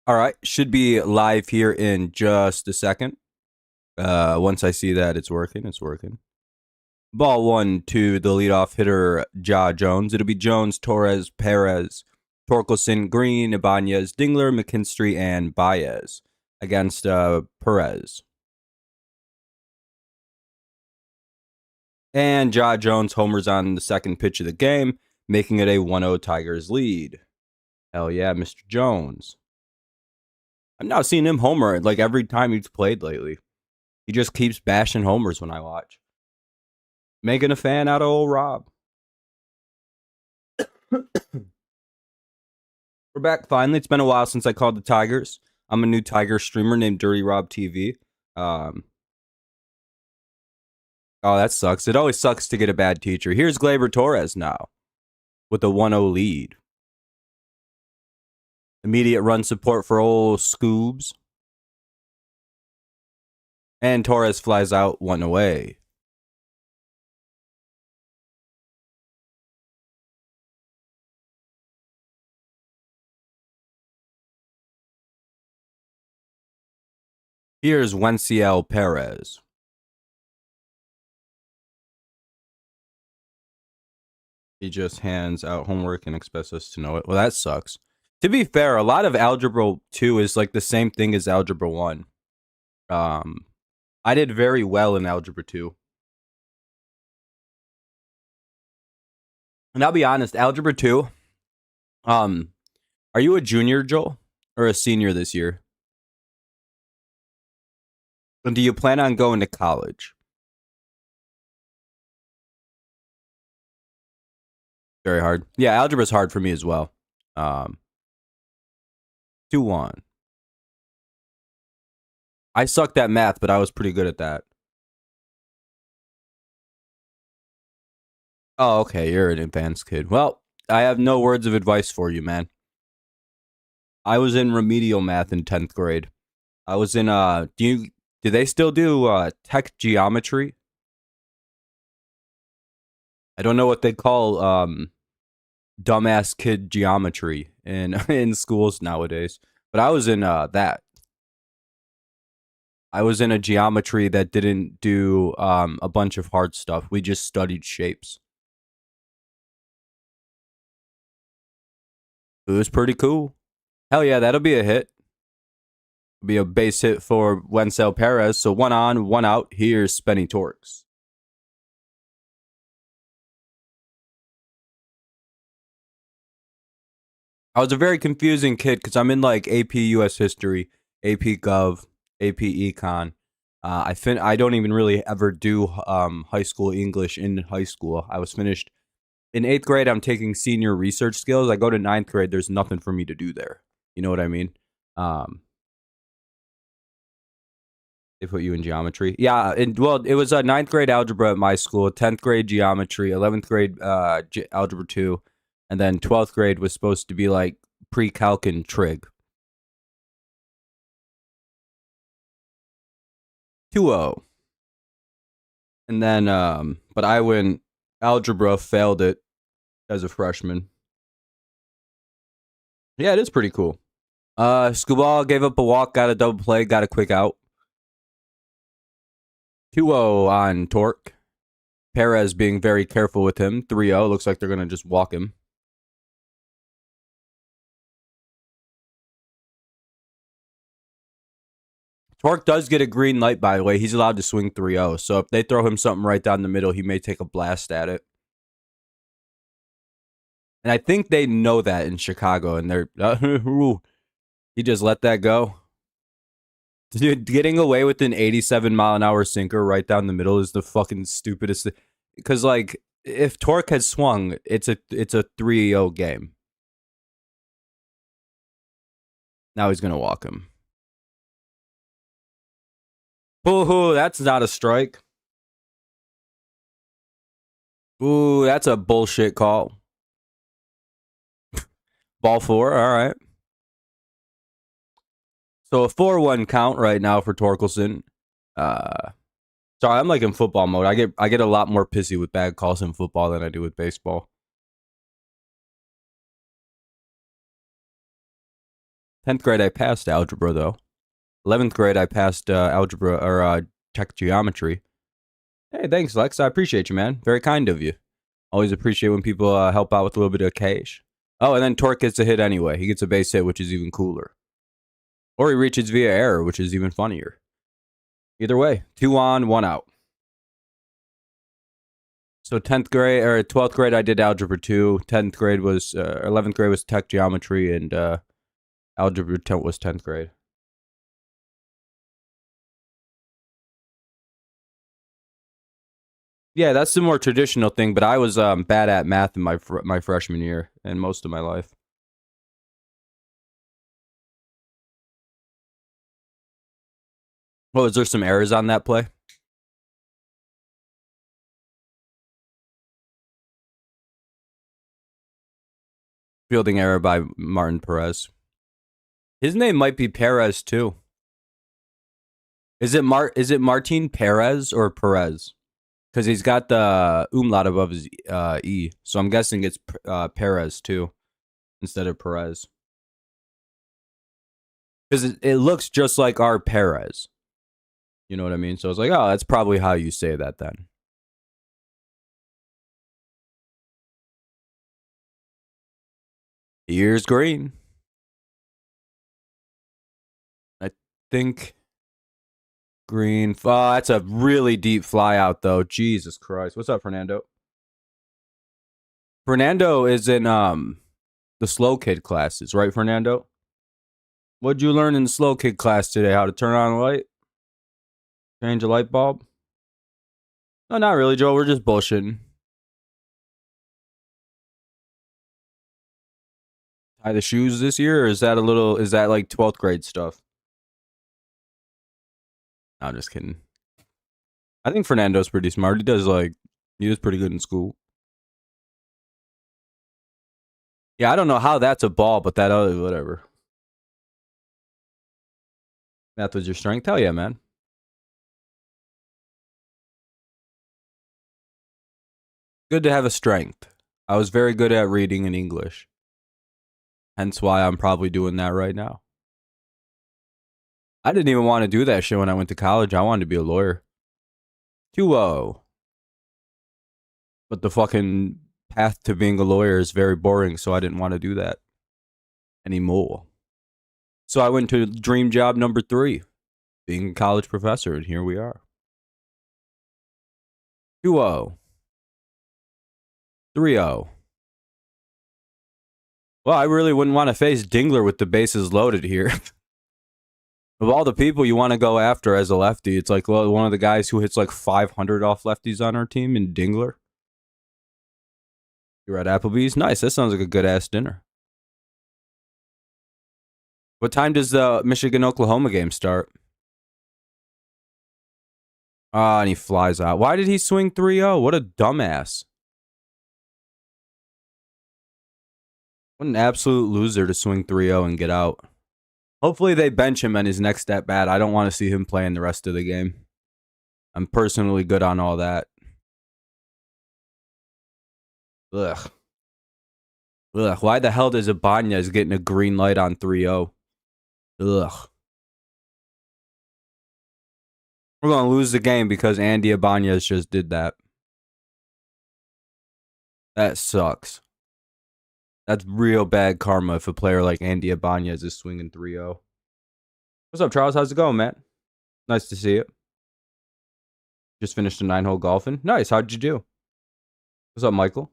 All right, should be live here in just a second. Once I see that it's working, it's working. Ball one to the leadoff hitter, Ja Jones. It'll be Jones, Torres, Perez, Torkelson, Green, Ibanez, Dingler, McKinstry, and Baez against Perez. And Ja Jones homers on the second pitch of the game, making it a 1-0 Tigers lead. Hell yeah, Mr. Jones. I've now seen him homer like every time he's played lately. He just keeps bashing homers when I watch. Making a fan out of old Rob. We're back finally. It's been a while since I called the Tigers. I'm a new Tiger streamer named dirtyrobtv. Oh, that sucks. It always sucks to get a bad teacher. Here's Gleyber Torres now with a 1-0 lead. Immediate run support for old Scubs. And Torres flies out 1 away. Here's Wenciel Perez. He just hands out homework and expects us to know it. Well, that sucks. To be fair, a lot of Algebra 2 is like the same thing as Algebra 1. I did very well in Algebra 2. And I'll be honest, Algebra 2, are you a junior, Joel, or a senior this year? And do you plan on going to college? Very hard. Yeah, algebra is hard for me as well. 2-1. I sucked at math, but I was pretty good at that. Oh, okay. You're an advanced kid. Well, I have no words of advice for you, man. I was in remedial math in 10th grade. I was in do they still do tech geometry? I don't know what they call dumbass kid geometry in schools nowadays. But I was in that. I was in a geometry that didn't do a bunch of hard stuff. We just studied shapes. It was pretty cool. Hell yeah, that'll be a hit. It'll be a base hit for Wenciel Perez. So 1 on, 1 out. Here's Spenny Torques. I was a very confusing kid because I'm in like AP US History, AP Gov, AP Econ. I don't even really ever do high school English in high school. I was finished in 8th grade. I'm taking senior research skills. I go to 9th grade. There's nothing for me to do there. You know what I mean? They put you in geometry. Yeah, it was a 9th grade algebra at my school, 10th grade geometry, 11th grade algebra 2, and then 12th grade was supposed to be like pre-calc and trig. 2-0. And then, but I went algebra, failed it as a freshman. Yeah, it is pretty cool. Scubal gave up a walk, got a double play, got a quick out. 2-0 on Torque. Perez being very careful with him. 3-0. Looks like they're going to just walk him. Torque does get a green light, by the way. He's allowed to swing 3-0. So if they throw him something right down the middle, he may take a blast at it. And I think they know that in Chicago, and they're he just let that go. Dude, getting away with an 87-mile-an-hour sinker right down the middle is the fucking stupidest thing. Because, like, if Torque had swung, it's a 3-0 game. Now he's going to walk him. Ooh, that's not a strike. Ooh, that's a bullshit call. Ball 4, all right. So a 4-1 count right now for Torkelson. Sorry, I'm like in football mode. I get a lot more pissy with bad calls in football than I do with baseball. 10th grade, I passed algebra, though. 11th grade, I passed algebra or tech geometry. Hey, thanks, Lex. I appreciate you, man. Very kind of you. Always appreciate when people help out with a little bit of cash. Oh, and then Torque gets a hit anyway. He gets a base hit, which is even cooler. Or he reaches via error, which is even funnier. Either way, 2 on, 1 out. So 10th grade or 12th grade, I did algebra 2. 10th grade was 11th grade was tech geometry, and algebra 10 was 10th grade. Yeah, that's the more traditional thing. But I was bad at math in my freshman year and most of my life. Oh, is there some errors on that play? Fielding error by Martin Perez. His name might be Perez too. Is it Martin Perez or Perez? Because he's got the umlaut above his E. So I'm guessing it's Perez too, instead of Perez. Because it looks just like our Perez. You know what I mean? So I was like, oh, that's probably how you say that then. Here's green. I think green. Oh, that's a really deep fly out, though. Jesus Christ. What's up, Fernando? Fernando is in the slow kid classes, right, Fernando? What'd you learn in the slow kid class today? How to turn on a light? Change a light bulb? No, not really, Joe. We're just bullshitting. Tie the shoes this year, or is that like 12th grade stuff? No, I'm just kidding. I think Fernando's pretty smart. He does pretty good in school. Yeah, I don't know how that's a ball, but that other, whatever. That was your strength? Hell yeah, man. Good to have a strength. I was very good at reading in English. Hence why I'm probably doing that right now. I didn't even want to do that shit when I went to college. I wanted to be a lawyer. 2-0. But the fucking path to being a lawyer is very boring, so I didn't want to do that anymore. So I went to dream job number 3, being a college professor, and here we are. 2-0. 3-0. Well, I really wouldn't want to face Dingler with the bases loaded here. Of all the people you want to go after as a lefty, it's like one of the guys who hits like 500 off lefties on our team in Dingler. You're at Applebee's? Nice. That sounds like a good-ass dinner. What time does the Michigan-Oklahoma game start? Ah, and he flies out. Why did he swing 3-0? What a dumbass. What an absolute loser to swing 3-0 and get out. Hopefully they bench him on his next at bat. I don't want to see him playing the rest of the game. I'm personally good on all that. Ugh. Why the hell does Ibanez getting a green light on 3-0? Ugh. We're going to lose the game because Andy Ibanez just did that. That sucks. That's real bad karma if a player like Andy Ibanez is swinging 3-0. What's up, Charles? How's it going, man? Nice to see you. Just finished a 9-hole golfing. Nice. How'd you do? What's up, Michael?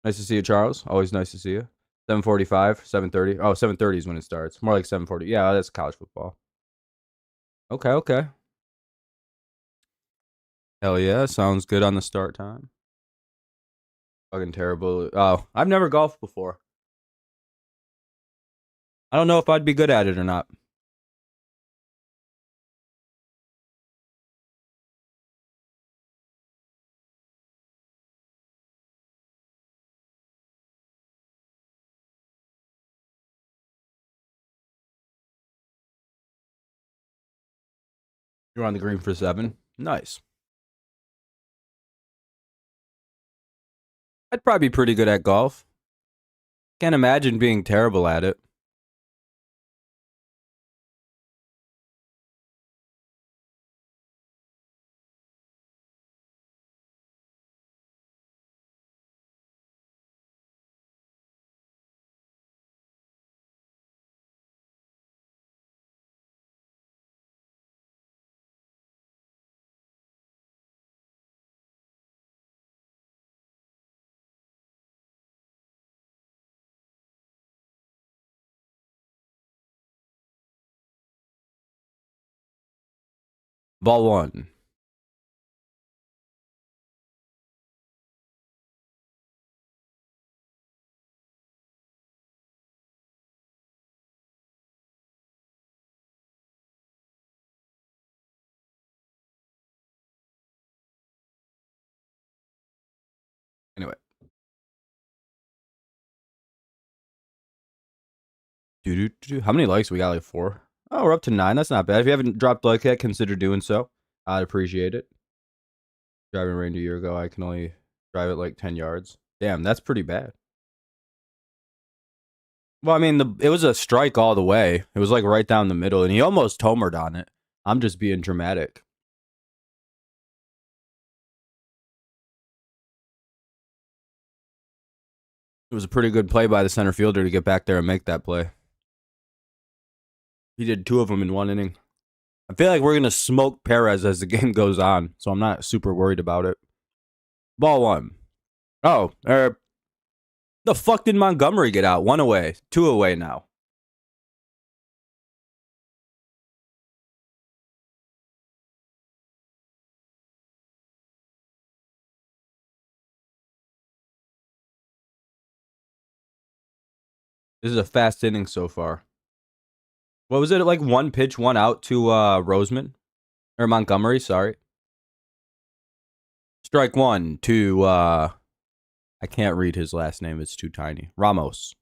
Nice to see you, Charles. Always nice to see you. 7:45, 7:30. Oh, 7:30 is when it starts. More like 7:40. Yeah, that's college football. Okay. Hell yeah. Sounds good on the start time. Fucking terrible. Oh, I've never golfed before. I don't know if I'd be good at it or not. You're on the green for 7. Nice. I'd probably be pretty good at golf. Can't imagine being terrible at it. Ball one. Anyway. How many likes we got? Like 4. Oh, we're up to 9. That's not bad. If you haven't dropped a like yet, consider doing so. I'd appreciate it. Driving range a year ago, I can only drive it like 10 yards. Damn, that's pretty bad. Well, I mean, it was a strike all the way. It was like right down the middle, and he almost homered on it. I'm just being dramatic. It was a pretty good play by the center fielder to get back there and make that play. He did 2 of them in 1 inning. I feel like we're going to smoke Perez as the game goes on, so I'm not super worried about it. Ball 1. Oh, the fuck did Montgomery get out? 1 away. 2 away now. This is a fast inning so far. What was it? Like 1 pitch, 1 out to Roseman? Or Montgomery, sorry. Strike 1 to, I can't read his last name. It's too tiny. Ramos.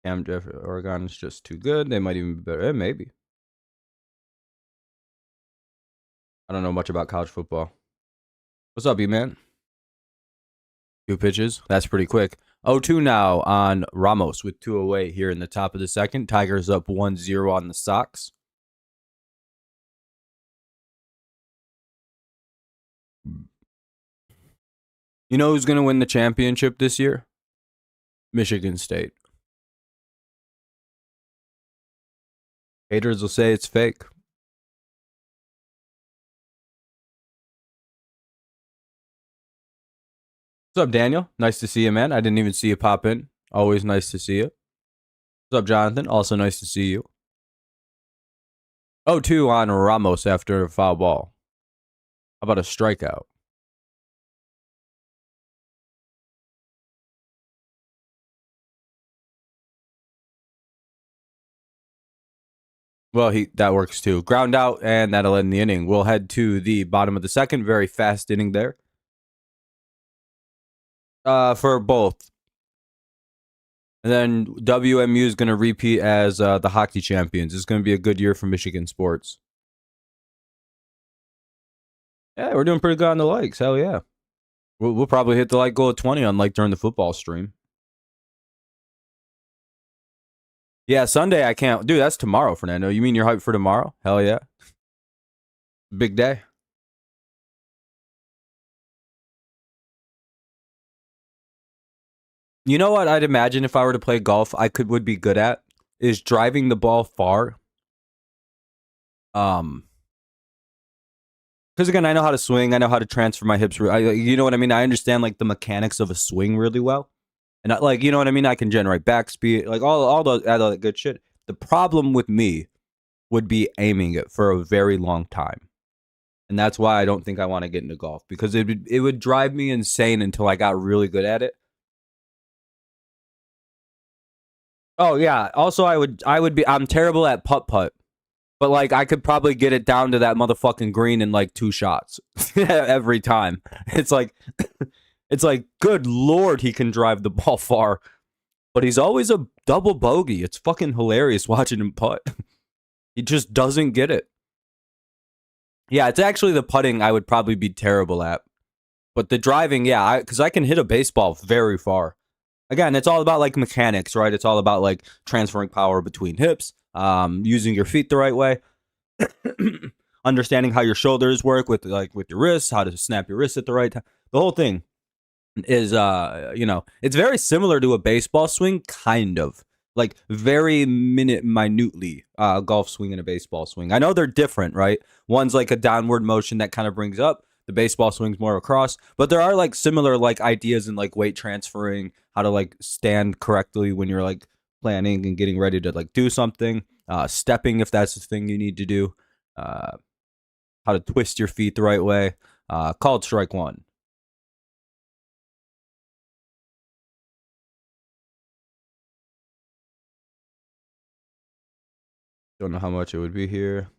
Cam Jeffrey, Oregon is just too good. They might even be better. Maybe. I don't know much about college football. What's up, E-Man? 2 pitches. That's pretty quick. 0-2 now on Ramos with 2 away here in the top of the second. Tigers up 1-0 on the Sox. You know who's going to win the championship this year? Michigan State. Haters will say it's fake. What's up, Daniel? Nice to see you, man. I didn't even see you pop in. Always nice to see you. What's up, Jonathan? Also nice to see you. 0-2 on Ramos after a foul ball. How about a strikeout? Well, that works too. Ground out, and that'll end the inning. We'll head to the bottom of the second. Very fast inning there. For both. And then WMU is going to repeat as the hockey champions. It's going to be a good year for Michigan sports. Yeah, we're doing pretty good on the likes. Hell yeah. We'll probably hit the like goal of 20 unlike during the football stream. Yeah, Sunday I can't. Dude, that's tomorrow, Fernando. You mean you're hyped for tomorrow? Hell yeah. Big day. You know what I'd imagine if I were to play golf would be good at is driving the ball far. Because again, I know how to swing. I know how to transfer my hips. You know what I mean? I understand like the mechanics of a swing really well. And you know what I mean? I can generate backspeed, like all that good shit. The problem with me would be aiming it for a very long time. And that's why I don't think I want to get into golf, because it would drive me insane until I got really good at it. Oh yeah. Also, I'm terrible at putt. But like I could probably get it down to that motherfucking green in like 2 shots every time. It's like good lord, he can drive the ball far. But he's always a double bogey. It's fucking hilarious watching him putt. He just doesn't get it. Yeah, it's actually the putting I would probably be terrible at. But the driving, yeah, because I can hit a baseball very far. Again, it's all about like mechanics, right? It's all about like transferring power between hips, using your feet the right way, understanding how your shoulders work with your wrists, how to snap your wrists at the right time. The whole thing is, it's very similar to a baseball swing, kind of. Like very minutely golf swing and a baseball swing. I know they're different, right? One's like a downward motion that kind of brings up. The baseball swing's more across, but there are like similar like ideas in like weight transferring, how to like stand correctly when you're like planning and getting ready to like do something. stepping if that's the thing you need to do, how to twist your feet the right way. Called strike one. Don't know how much it would be here.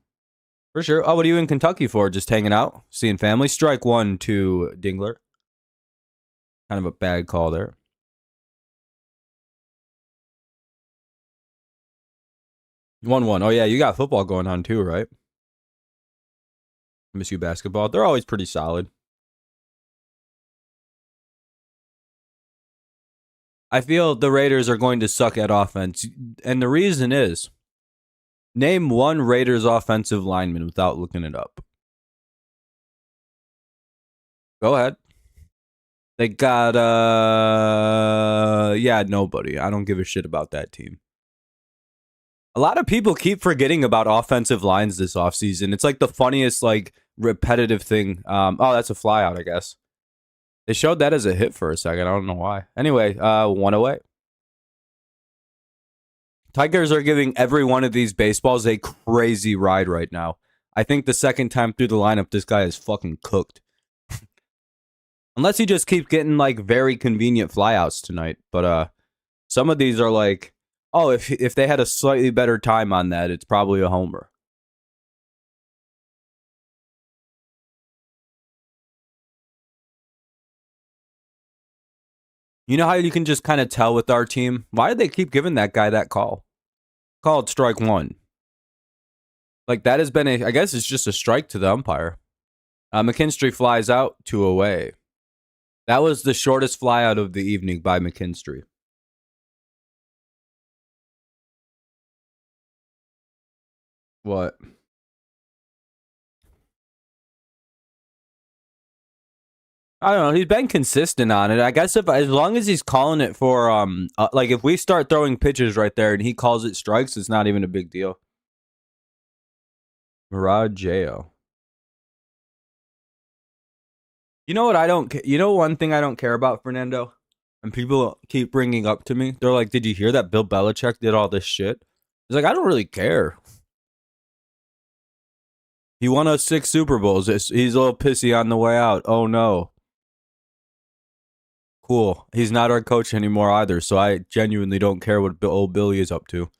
For sure. Oh, what are you in Kentucky for? Just hanging out? Seeing family? Strike one to Dingler. Kind of a bad call there. One. Oh, yeah, you got football going on too, right? MSU basketball. They're always pretty solid. I feel the Raiders are going to suck at offense. And the reason is, name one Raiders offensive lineman without looking it up. Go ahead. They got, nobody. I don't give a shit about that team. A lot of people keep forgetting about offensive lines this offseason. It's like the funniest, like, repetitive thing. That's a flyout, I guess. They showed that as a hit for a second. I don't know why. Anyway, one away. Tigers are giving every one of these baseballs a crazy ride right now. I think the second time through the lineup, this guy is fucking cooked. Unless he just keeps getting, like, very convenient flyouts tonight. But some of these are like, oh, if they had a slightly better time on that, it's probably a homer. You know how you can just kind of tell with our team? Why did they keep giving that guy that call? Called strike one. Like, that has been I guess it's just a strike to the umpire. McKinstry flies out, 2 away. That was the shortest flyout of the evening by McKinstry. What? I don't know. He's been consistent on it. I guess as long as he's calling it for like if we start throwing pitches right there and he calls it strikes, it's not even a big deal. Mirajeo. You know what I don't? You know one thing I don't care about, Fernando, and people keep bringing up to me. They're like, "Did you hear that Bill Belichick did all this shit?" It's like I don't really care. He won us 6 Super Bowls. He's a little pissy on the way out. Oh no. Cool. He's not our coach anymore either, so I genuinely don't care what old Billy is up to.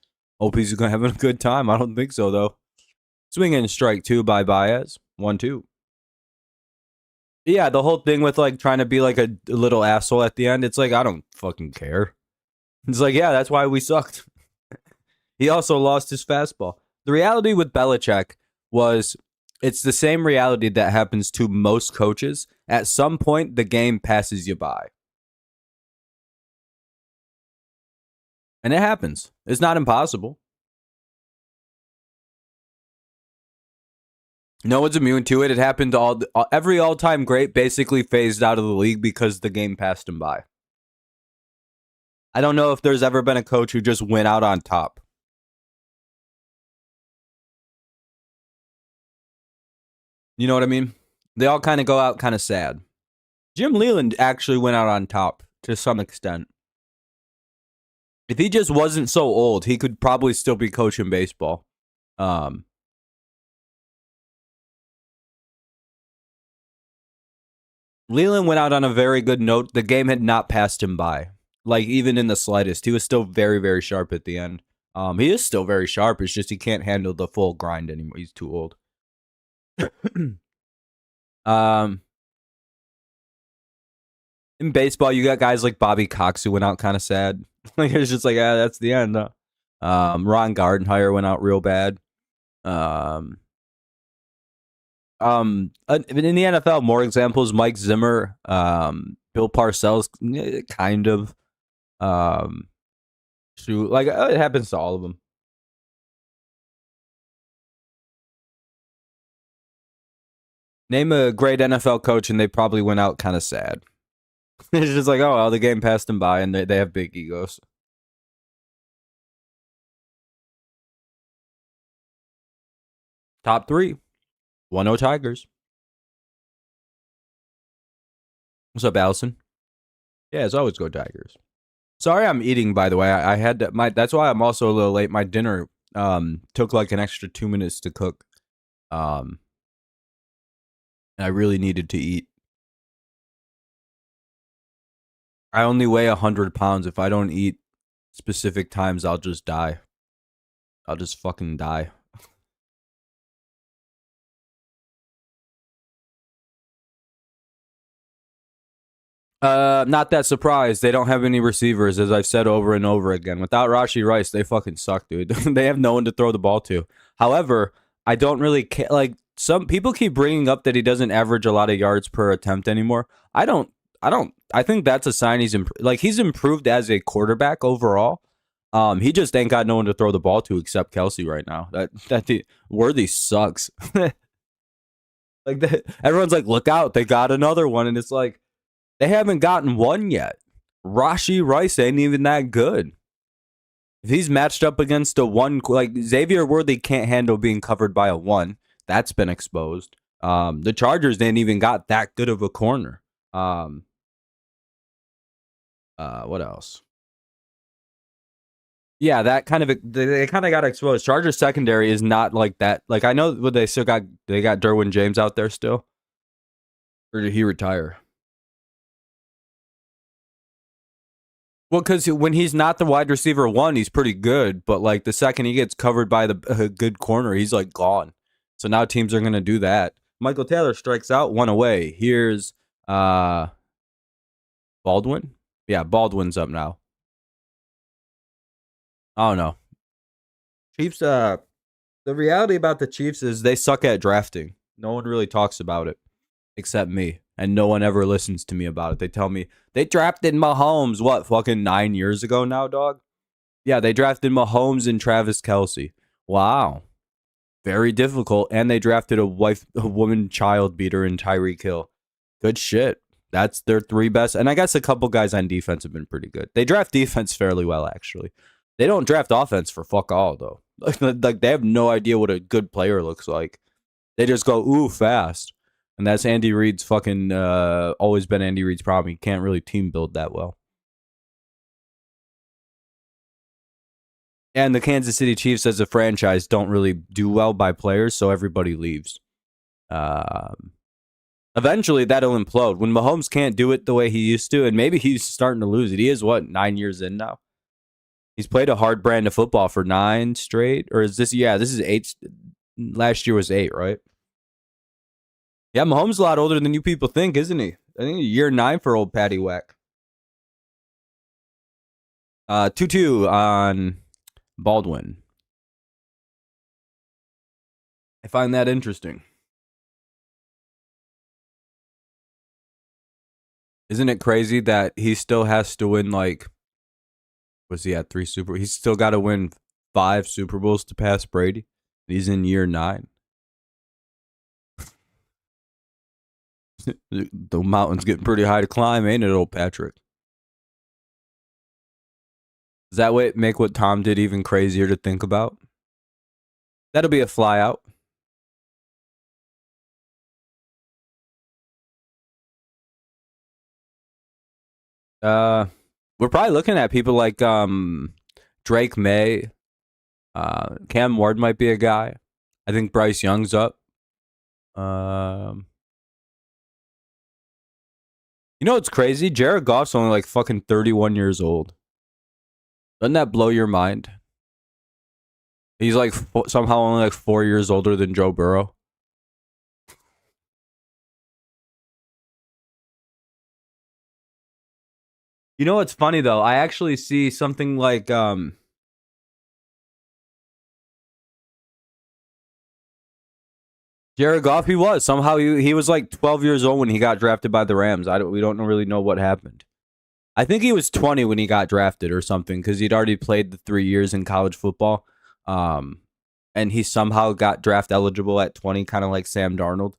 Hope he's gonna have a good time. I don't think so though. Swing and strike 2 by Baez. 1-2. Yeah, the whole thing with like trying to be like a little asshole at the end. It's like I don't fucking care. It's like yeah, that's why we sucked. He also lost his fastball. The reality with Belichick was it's the same reality that happens to most coaches. At some point, the game passes you by. And it happens. It's not impossible. No one's immune to it. It happened to every all-time great basically phased out of the league because the game passed him by. I don't know if there's ever been a coach who just went out on top. You know what I mean? They all kind of go out kind of sad. Jim Leland actually went out on top to some extent. If he just wasn't so old, he could probably still be coaching baseball. Leland went out on a very good note. The game had not passed him by, like even in the slightest. He was still very, very sharp at the end. He is still very sharp. It's just he can't handle the full grind anymore. He's too old. In baseball, you got guys like Bobby Cox who went out kind of sad. Like it's just like, that's the end. Ron Gardenhire went out real bad. In the NFL, more examples: Mike Zimmer, Bill Parcells, kind of. It happens to all of them. Name a great NFL coach, and they probably went out kind of sad. It's just like, oh, well, the game passed them by, and they have big egos. Top 3. 1-0 Tigers. What's up, Allison? Yeah, as always, go Tigers. Sorry I'm eating, by the way. I had that's why I'm also a little late. My dinner Took like an extra 2 minutes to cook. And I really needed to eat. I only weigh 100 pounds. If I don't eat specific times, I'll just die. I'll just fucking die. Not that surprised. They don't have any receivers, as I've said over and over again. Without Rashee Rice, they fucking suck, dude. They have no one to throw the ball to. However, I don't really care. Like, some people keep bringing up that he doesn't average a lot of yards per attempt anymore. I don't. I think that's a sign he's improved as a quarterback overall. He just ain't got no one to throw the ball to except Kelsey right now. Worthy sucks. Everyone's like, look out, they got another one, and it's like, they haven't gotten one yet. Rashee Rice ain't even that good. If he's matched up against a one, like Xavier Worthy can't handle being covered by a one. That's been exposed. The Chargers ain't even got that good of a corner. What else? Yeah, that kind of they kind of got exposed. Chargers secondary is not like that. Like, I know what they got Derwin James out there still, or did he retire? Well, because when he's not the wide receiver one, he's pretty good. But like the second he gets covered by the good corner, he's like gone. So now teams are gonna do that. Michael Taylor strikes out, one away. Here's Baldwin. Yeah, Baldwin's up now. I don't know. Chiefs. The reality about the Chiefs is they suck at drafting. No one really talks about it except me. And no one ever listens to me about it. They tell me they drafted Mahomes, what, fucking 9 years ago now, dog? Yeah, they drafted Mahomes and Travis Kelce. Wow. Very difficult. And they drafted a woman child beater in Tyreek Hill. Good shit. That's their three best. And I guess a couple guys on defense have been pretty good. They draft defense fairly well, actually. They don't draft offense for fuck all, though. Like they have no idea what a good player looks like. They just go, ooh, fast. And that's Andy Reid's fucking always been Andy Reid's problem. He can't really team build that well. And the Kansas City Chiefs as a franchise don't really do well by players, so everybody leaves. Eventually, that'll implode. When Mahomes can't do it the way he used to, and maybe he's starting to lose it. He is, what, 9 years in now? He's played a hard brand of football for 9 straight? Or is this, yeah, this is 8. Last year was 8, right? Yeah, Mahomes a lot older than you people think, isn't he? I think year 9 for old Patty Whack. 2-2 on Baldwin. I find that interesting. Isn't it crazy that he still has to win, like, was he at 3 Super? He's still got to win 5 Super Bowls to pass Brady. He's in year 9. The mountain's getting pretty high to climb, ain't it, old Patrick? Does that make what Tom did even crazier to think about? That'll be a fly out. We're probably looking at people like Drake May. Cam Ward might be a guy. I think Bryce Young's up. You know what's crazy? Jared Goff's only like fucking 31 years old. Doesn't that blow your mind? He's like somehow only like 4 years older than Joe Burrow. You know what's funny though? I actually see something like Jared Goff. He was somehow he was like 12 years old when he got drafted by the Rams. We don't really know what happened. I think he was 20 when he got drafted or something because he'd already played the 3 years in college football. And he somehow got draft eligible at 20, kind of like Sam Darnold.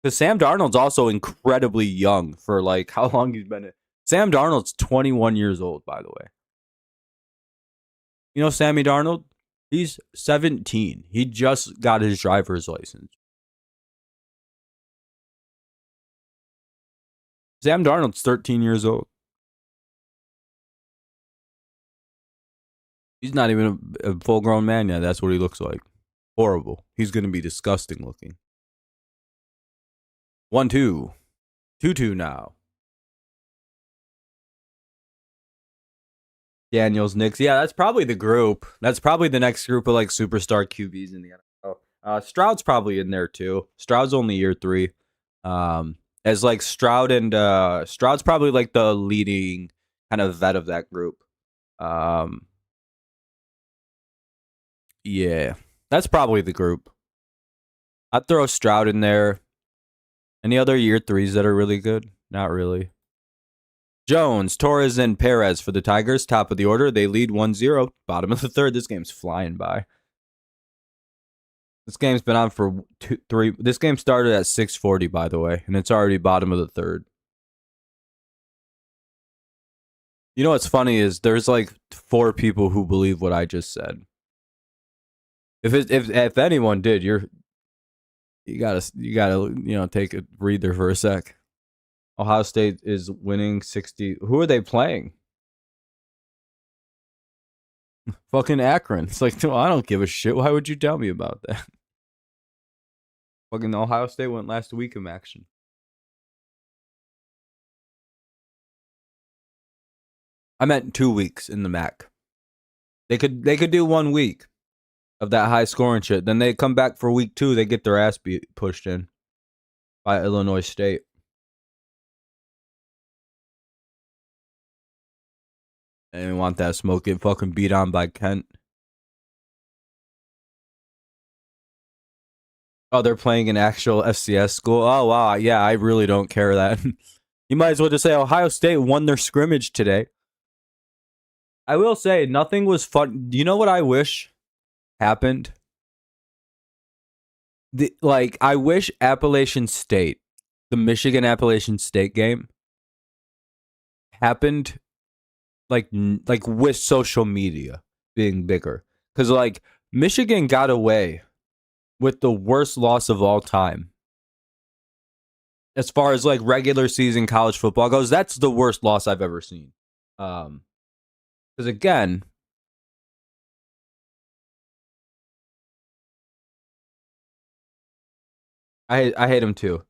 Because Sam Darnold's also incredibly young for like how long he's been. Sam Darnold's 21 years old, by the way. You know Sammy Darnold? He's 17. He just got his driver's license. Sam Darnold's 13 years old. He's not even a full-grown man yet. That's what he looks like. Horrible. He's going to be disgusting looking. 1-2. 2-2 now. Daniels, Knicks. Yeah, that's probably the group. That's probably the next group of like superstar QBs in the NFL. Stroud's probably in there too. Stroud's only year 3. As like Stroud and Stroud's probably like the leading kind of vet of that group. Yeah, that's probably the group. I'd throw Stroud in there. Any other year 3s that are really good? Not really. Jones, Torres, and Perez for the Tigers, top of the order. They lead 1-0, bottom of the third. This game's flying by. This game's been on for 3. This game started at 6:40, by the way, and it's already bottom of the third. You know what's funny is there's like 4 people who believe what I just said. If anyone did, you gotta take a breather for a sec. Ohio State is winning 60. Who are they playing? Fucking Akron. It's like, I don't give a shit. Why would you tell me about that? Fucking Ohio State went last week of action. I meant 2 weeks in the MAC. They could do 1 week of that high scoring shit. Then they come back for week 2. They get their ass pushed in by Illinois State. And want that smoke, get fucking beat on by Kent. Oh, they're playing an actual FCS school? Oh, wow. Yeah, I really don't care that. You might as well just say Ohio State won their scrimmage today. I will say, nothing was fun. You know what I wish happened? I wish Appalachian State, the Michigan Appalachian State game, happened like with social media being bigger. Because, like, Michigan got away with the worst loss of all time. As far as, like, regular season college football goes, that's the worst loss I've ever seen. Because, again, I hate him too.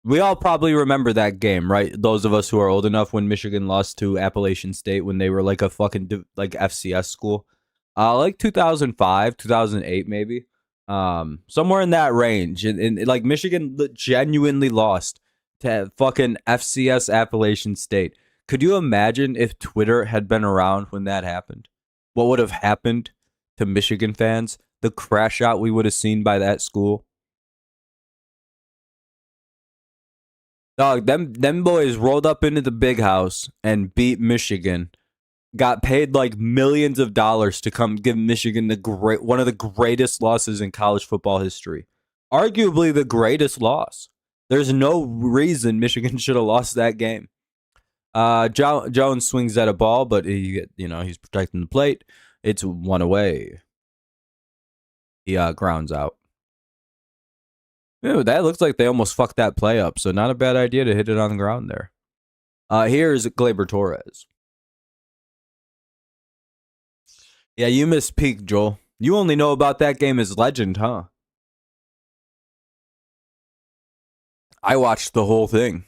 We all probably remember that game, right? Those of us who are old enough when Michigan lost to Appalachian State when they were like a fucking like FCS school. Like 2005, 2008 maybe. Somewhere in that range. And like Michigan genuinely lost to fucking FCS Appalachian State. Could you imagine if Twitter had been around when that happened? What would have happened to Michigan fans? The crash out we would have seen by that school. Dog, them boys rolled up into the big house and beat Michigan. Got paid like millions of dollars to come give Michigan one of the greatest losses in college football history. Arguably the greatest loss. There's no reason Michigan should have lost that game. Jones swings at a ball, but he's protecting the plate. It's 1 away. He grounds out. Ew, that looks like they almost fucked that play up, so not a bad idea to hit it on the ground there. Here's Gleyber Torres. Yeah, you missed peak, Joel. You only know about that game as legend, huh? I watched the whole thing.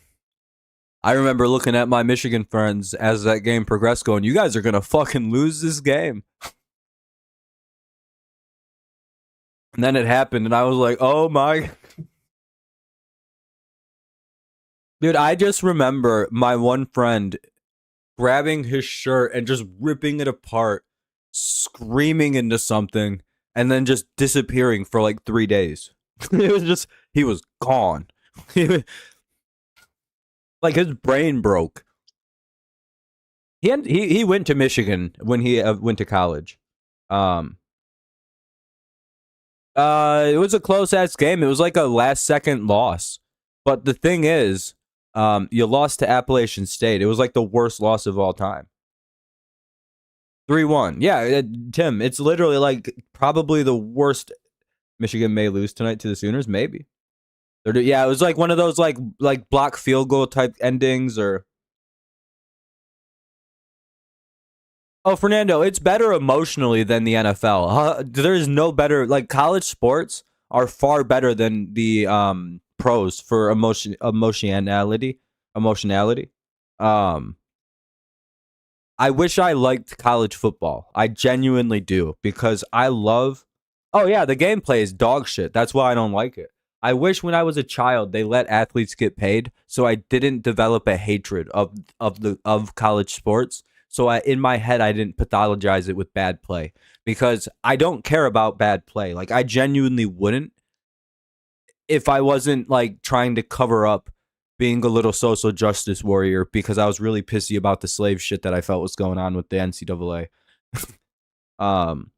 I remember looking at my Michigan friends as that game progressed going, you guys are going to fucking lose this game. And then it happened, and I was like, oh my. Dude, I just remember my one friend grabbing his shirt and just ripping it apart, screaming into something, and then just disappearing for like 3 days. It was just, he was gone. Like his brain broke. He went to Michigan when he went to college. It was a close ass game. It was like a last second loss. But the thing is, you lost to Appalachian State. It was like the worst loss of all time. 3-1. Yeah, Tim, it's literally like probably the worst. Michigan may lose tonight to the Sooners, maybe. Yeah, it was like one of those like block field goal type endings or Oh, Fernando, it's better emotionally than the NFL. There's no better. Like college sports are far better than the pros for emotionality. Um, I wish I liked college football. I genuinely do because I love. Oh yeah, the gameplay is dog shit. That's why I don't like it. I wish when I was a child they let athletes get paid, so I didn't develop a hatred of college sports. So in my head I didn't pathologize it with bad play because I don't care about bad play. Like I genuinely wouldn't if I wasn't like trying to cover up being a little social justice warrior because I was really pissy about the slave shit that I felt was going on with the NCAA. um,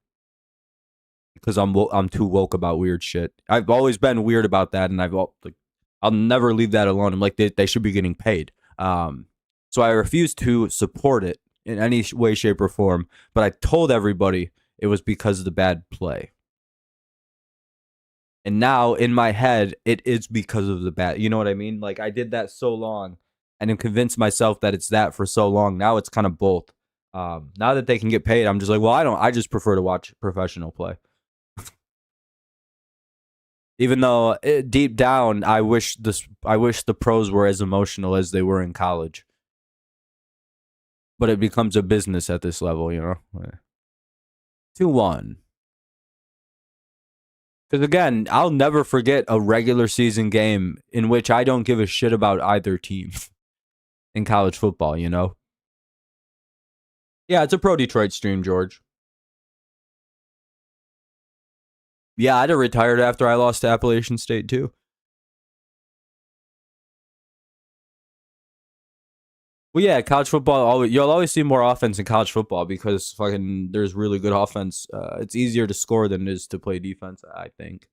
because I'm too woke about weird shit. I've always been weird about that, and I'll never leave that alone. I'm like they should be getting paid. So I refuse to support it in any way, shape, or form. But I told everybody it was because of the bad play. And now in my head, it is because of the bad. You know what I mean? Like I did that so long and then convinced myself that it's that for so long. Now it's kind of both. Now that they can get paid, I'm just like, well, I just prefer to watch professional play. Even though deep down, I wish the pros were as emotional as they were in college. But it becomes a business at this level, you know. 2-1. Because again, I'll never forget a regular season game in which I don't give a shit about either team in college football, you know? Yeah, it's a pro Detroit stream, George. Yeah, I'd have retired after I lost to Appalachian State, too. Well, yeah, college football, you'll always see more offense in college football because fucking there's really good offense. It's easier to score than it is to play defense, I think.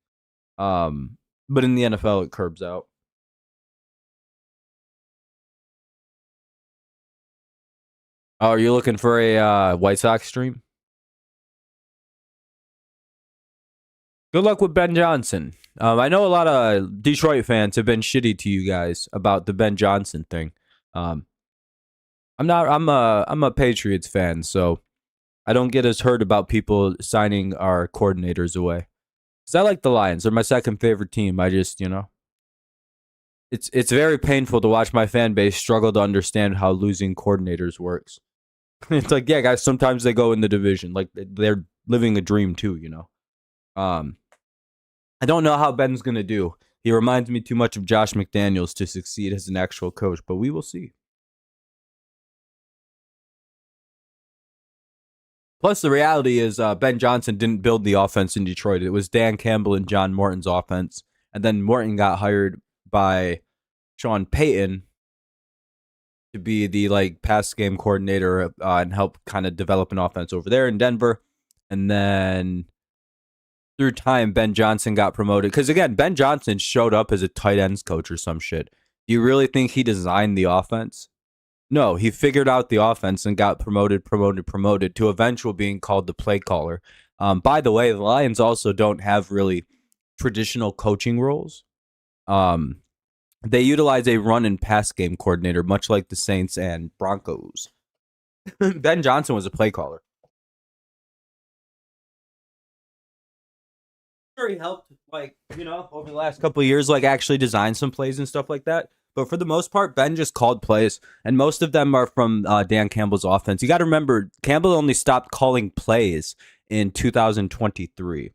But in the NFL, it curbs out. Oh, are you looking for a White Sox stream? Good luck with Ben Johnson. I know a lot of Detroit fans have been shitty to you guys about the Ben Johnson thing. Um, I'm not. I'm a Patriots fan, so I don't get as hurt about people signing our coordinators away. Cause I like the Lions. They're my second favorite team. I just, it's very painful to watch my fan base struggle to understand how losing coordinators works. It's like, yeah, guys, sometimes they go in the division. Like they're living a dream too, you know. I don't know how Ben's gonna do. He reminds me too much of Josh McDaniels to succeed as an actual coach, but we will see. Plus, the reality is Ben Johnson didn't build the offense in Detroit. It was Dan Campbell and John Morton's offense. And then Morton got hired by Sean Payton to be the like pass game coordinator and help kind of develop an offense over there in Denver. And then through time, Ben Johnson got promoted. Because again, Ben Johnson showed up as a tight ends coach or some shit. Do you really think he designed the offense? No, he figured out the offense and got promoted to eventual being called the play caller. By the way, the Lions also don't have really traditional coaching roles. They utilize a run and pass game coordinator, much like the Saints and Broncos. Ben Johnson was a play caller. Sure, he helped, over the last couple of years, actually design some plays and stuff like that. But for the most part, Ben just called plays, and most of them are from Dan Campbell's offense. You got to remember, Campbell only stopped calling plays in 2023.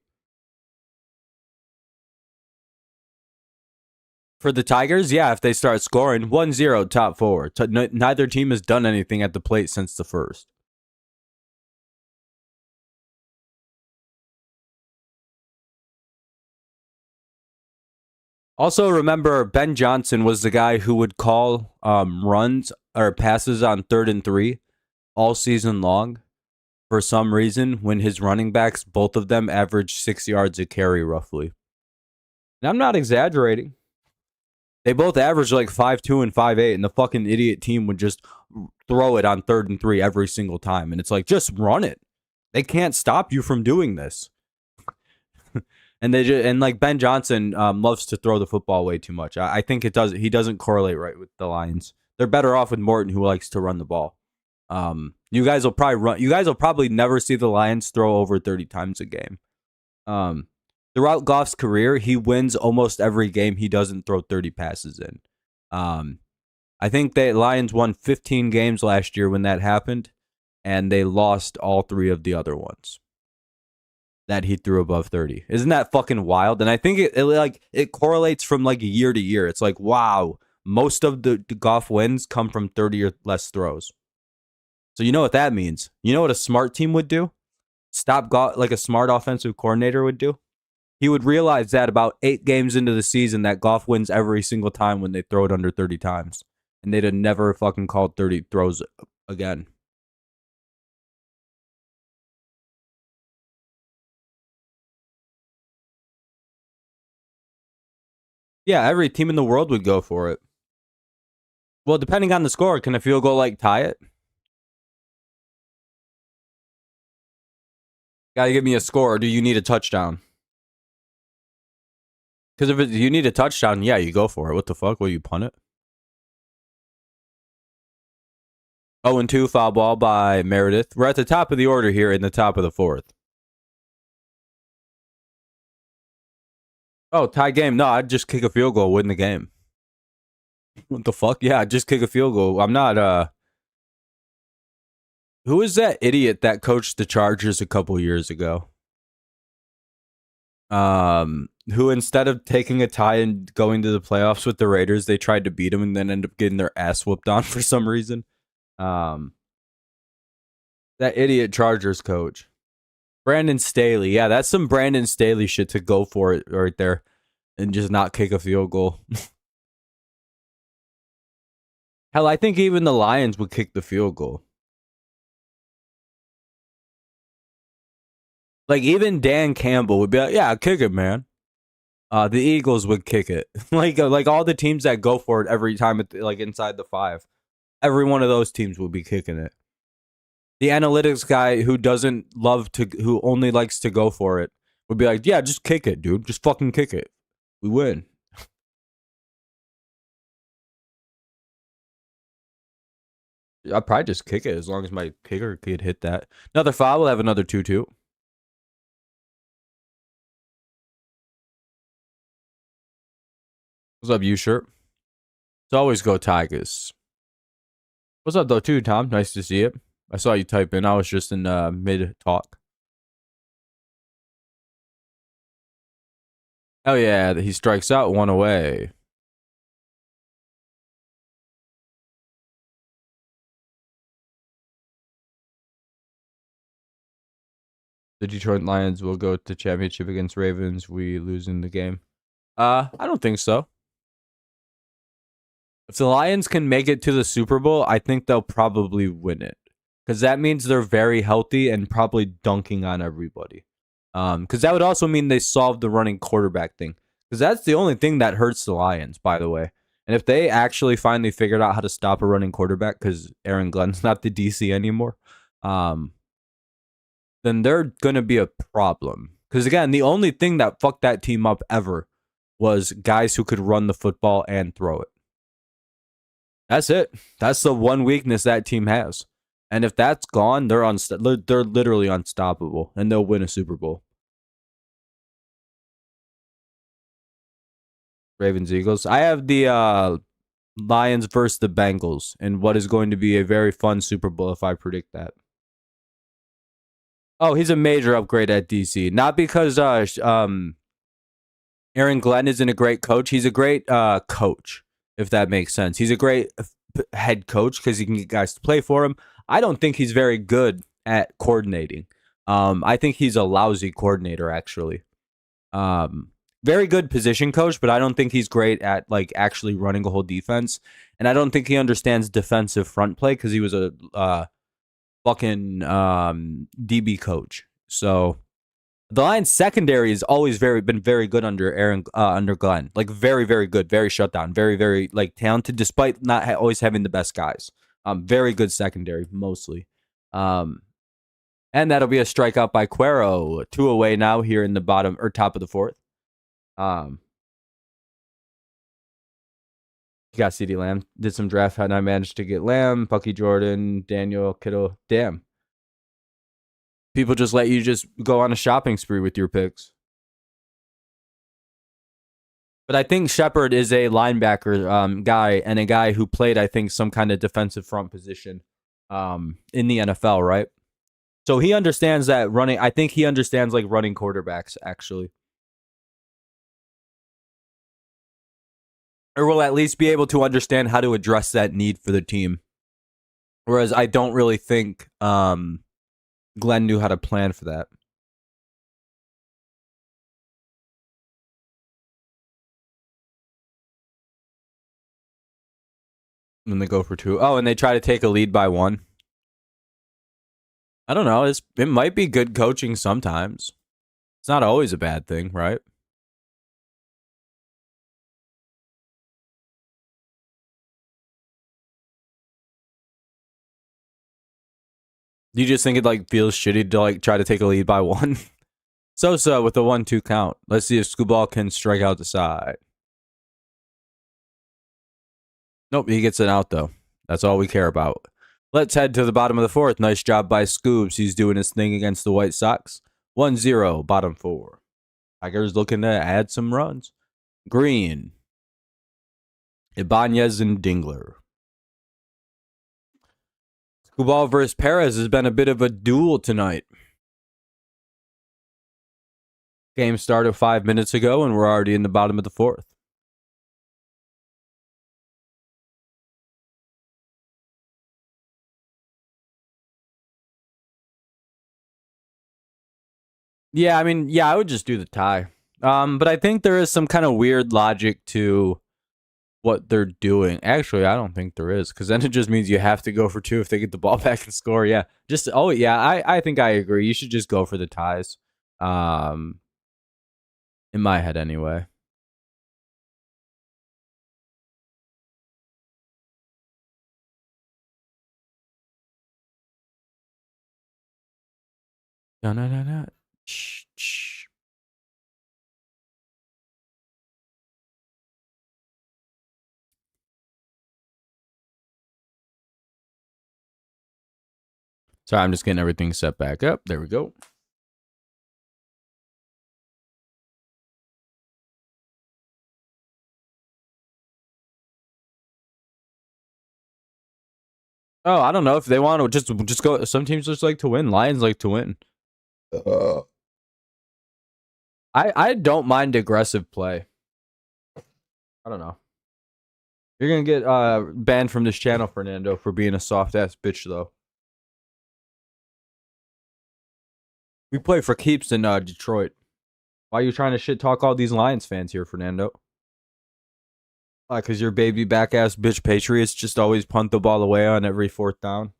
For the Tigers, yeah, if they start scoring 1-0 top four. Neither team has done anything at the plate since the first. Also, remember, Ben Johnson was the guy who would call runs or passes on 3rd and 3 all season long for some reason when his running backs, both of them, averaged 6 yards a carry roughly. And I'm not exaggerating. They both averaged like 5'2" and 5'8", and the fucking idiot team would just throw it on 3rd and 3 every single time. And it's like, just run it. They can't stop you from doing this. And Ben Johnson loves to throw the football way too much. I think he doesn't correlate right with the Lions. They're better off with Morton, who likes to run the ball. You guys will probably run. You guys will probably never see the Lions throw over 30 times a game. Throughout Goff's career, he wins almost every game he doesn't throw 30 passes in. I think the Lions won 15 games last year when that happened, and they lost all 3 of the other ones that he threw above 30. Isn't that fucking wild? And I think it correlates from like year to year. It's like, wow, most of the Goff wins come from 30 or less throws. So you know what that means. You know what a smart team would do? Stop Goff, like a smart offensive coordinator would do? He would realize that about 8 games into the season that Goff wins every single time when they throw it under 30 times. And they'd have never fucking called 30 throws again. Yeah, every team in the world would go for it. Well, depending on the score, can a field goal like tie it? Gotta give me a score, or do you need a touchdown? Because if you need a touchdown, yeah, you go for it. What the fuck? Will you punt it? 0-2 foul ball by Meredith. We're at the top of the order here in the top of the 4th. Oh, tie game. No, I'd just kick a field goal, win the game. What the fuck? Yeah, just kick a field goal. I'm not, who is that idiot that coached the Chargers a couple years ago? Who instead of taking a tie and going to the playoffs with the Raiders, they tried to beat them and then ended up getting their ass whooped on for some reason. That idiot Chargers coach. Brandon Staley. Yeah, that's some Brandon Staley shit to go for it right there and just not kick a field goal. Hell, I think even the Lions would kick the field goal. Like, even Dan Campbell would be like, yeah, kick it, man. The Eagles would kick it. like all the teams that go for it every time, like inside the 5. Every one of those teams would be kicking it. The analytics guy who who only likes to go for it would be like, yeah, just kick it, dude. Just fucking kick it. We win. I'd probably just kick it as long as my kicker could hit that. Another foul. We'll have another 2-2. What's up, you shirt? Let's always go Tigers. What's up, though, too, Tom? Nice to see it. I saw you type in. I was just in mid-talk. Oh, yeah. He strikes out 1 away. The Detroit Lions will go to championship against Ravens. We lose in the game. I don't think so. If the Lions can make it to the Super Bowl, I think they'll probably win it. Because that means they're very healthy and probably dunking on everybody. Because that would also mean they solved the running quarterback thing. Because that's the only thing that hurts the Lions, by the way. And if they actually finally figured out how to stop a running quarterback, because Aaron Glenn's not the DC anymore, then they're going to be a problem. Because again, the only thing that fucked that team up ever was guys who could run the football and throw it. That's it. That's the one weakness that team has. And if that's gone, they're literally unstoppable, and they'll win a Super Bowl. Ravens, Eagles. I have the Lions versus the Bengals, and what is going to be a very fun Super Bowl if I predict that. Oh, he's a major upgrade at DC. Not because Aaron Glenn isn't a great coach. He's a great coach, if that makes sense. He's a great head coach because he can get guys to play for him. I don't think he's very good at coordinating. I think he's a lousy coordinator, actually. Very good position coach, but I don't think he's great at like actually running a whole defense. And I don't think he understands defensive front play because he was a fucking DB coach. So the Lions secondary has always been very good under Glenn. Like very, very good, very shut down, very, very like talented, despite not always having the best guys. Very good secondary, mostly. And that'll be a strikeout by Cuero. 2 away now here in the bottom or top of the 4th. Got CD Lamb. Did some draft and I managed to get Lamb, Bucky Jordan, Daniel Kittle. Damn. People just let you just go on a shopping spree with your picks. But I think Shepard is a linebacker guy and a guy who played, I think, some kind of defensive front position in the NFL, right? So he understands that running. I think he understands like running quarterbacks, actually. Or will at least be able to understand how to address that need for the team. Whereas I don't really think Glenn knew how to plan for that. When they go for 2. Oh, and they try to take a lead by 1. I don't know. It might be good coaching sometimes. It's not always a bad thing, right? Do you just think it like feels shitty to like try to take a lead by 1? Sosa with a 1-2 count. Let's see if Scubal can strike out the side. Nope, he gets it out though. That's all we care about. Let's head to the bottom of the 4th. Nice job by Scoobs. He's doing his thing against the White Sox. 1-0, bottom 4. Tigers looking to add some runs. Green. Ibanez and Dingler. Scubal versus Perez has been a bit of a duel tonight. Game started 5 minutes ago, and we're already in the bottom of the 4th. Yeah, I mean, I would just do the tie. But I think there is some kind of weird logic to what they're doing. Actually, I don't think there is, because then it just means you have to go for 2 if they get the ball back and score. Yeah, I think I agree. You should just go for the ties. In my head, anyway. No. Shh. Sorry, I'm just getting everything set back up. There we go. Oh, I don't know if they want to just go. Some teams just like to win. Lions like to win. I don't mind aggressive play. I don't know. You're gonna get banned from this channel, Fernando, for being a soft ass bitch, though. We play for keeps in Detroit. Why are you trying to shit talk all these Lions fans here, Fernando? Because your baby back ass bitch Patriots just always punt the ball away on every 4th down.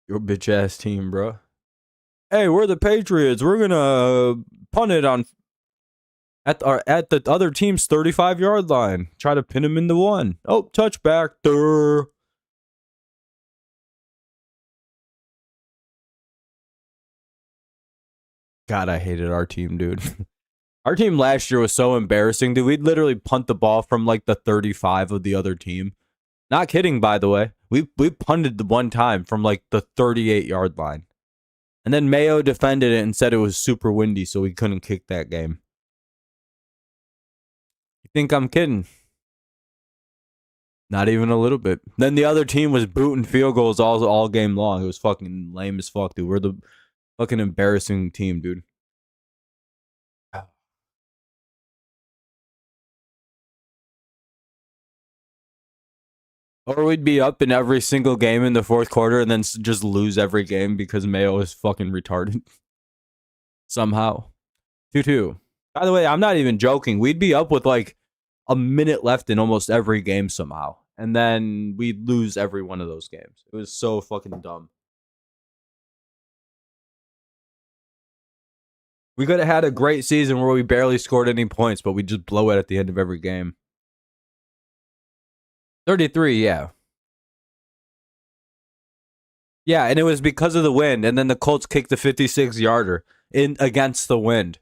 Your bitch ass team, bro. Hey, we're the Patriots. We're gonna punt it on at the other team's 35-yard line. Try to pin him into 1. Oh, touchback. Durr. God, I hated our team, dude. Our team last year was so embarrassing, dude. We'd literally punt the ball from like the 35 of the other team. Not kidding, by the way. We punted the one time from like the 38-yard line. And then Mayo defended it and said it was super windy, so we couldn't kick that game. You think I'm kidding? Not even a little bit. Then the other team was booting field goals all game long. It was fucking lame as fuck, dude. We're the fucking embarrassing team, dude. Or we'd be up in every single game in the 4th quarter and then just lose every game because Mayo is fucking retarded. Somehow. 2-2. By the way, I'm not even joking. We'd be up with like a minute left in almost every game somehow. And then we'd lose every one of those games. It was so fucking dumb. We could have had a great season where we barely scored any points, but we just blow it at the end of every game. 33, yeah. Yeah, and it was because of the wind, and then the Colts kicked the 56-yarder in against the wind.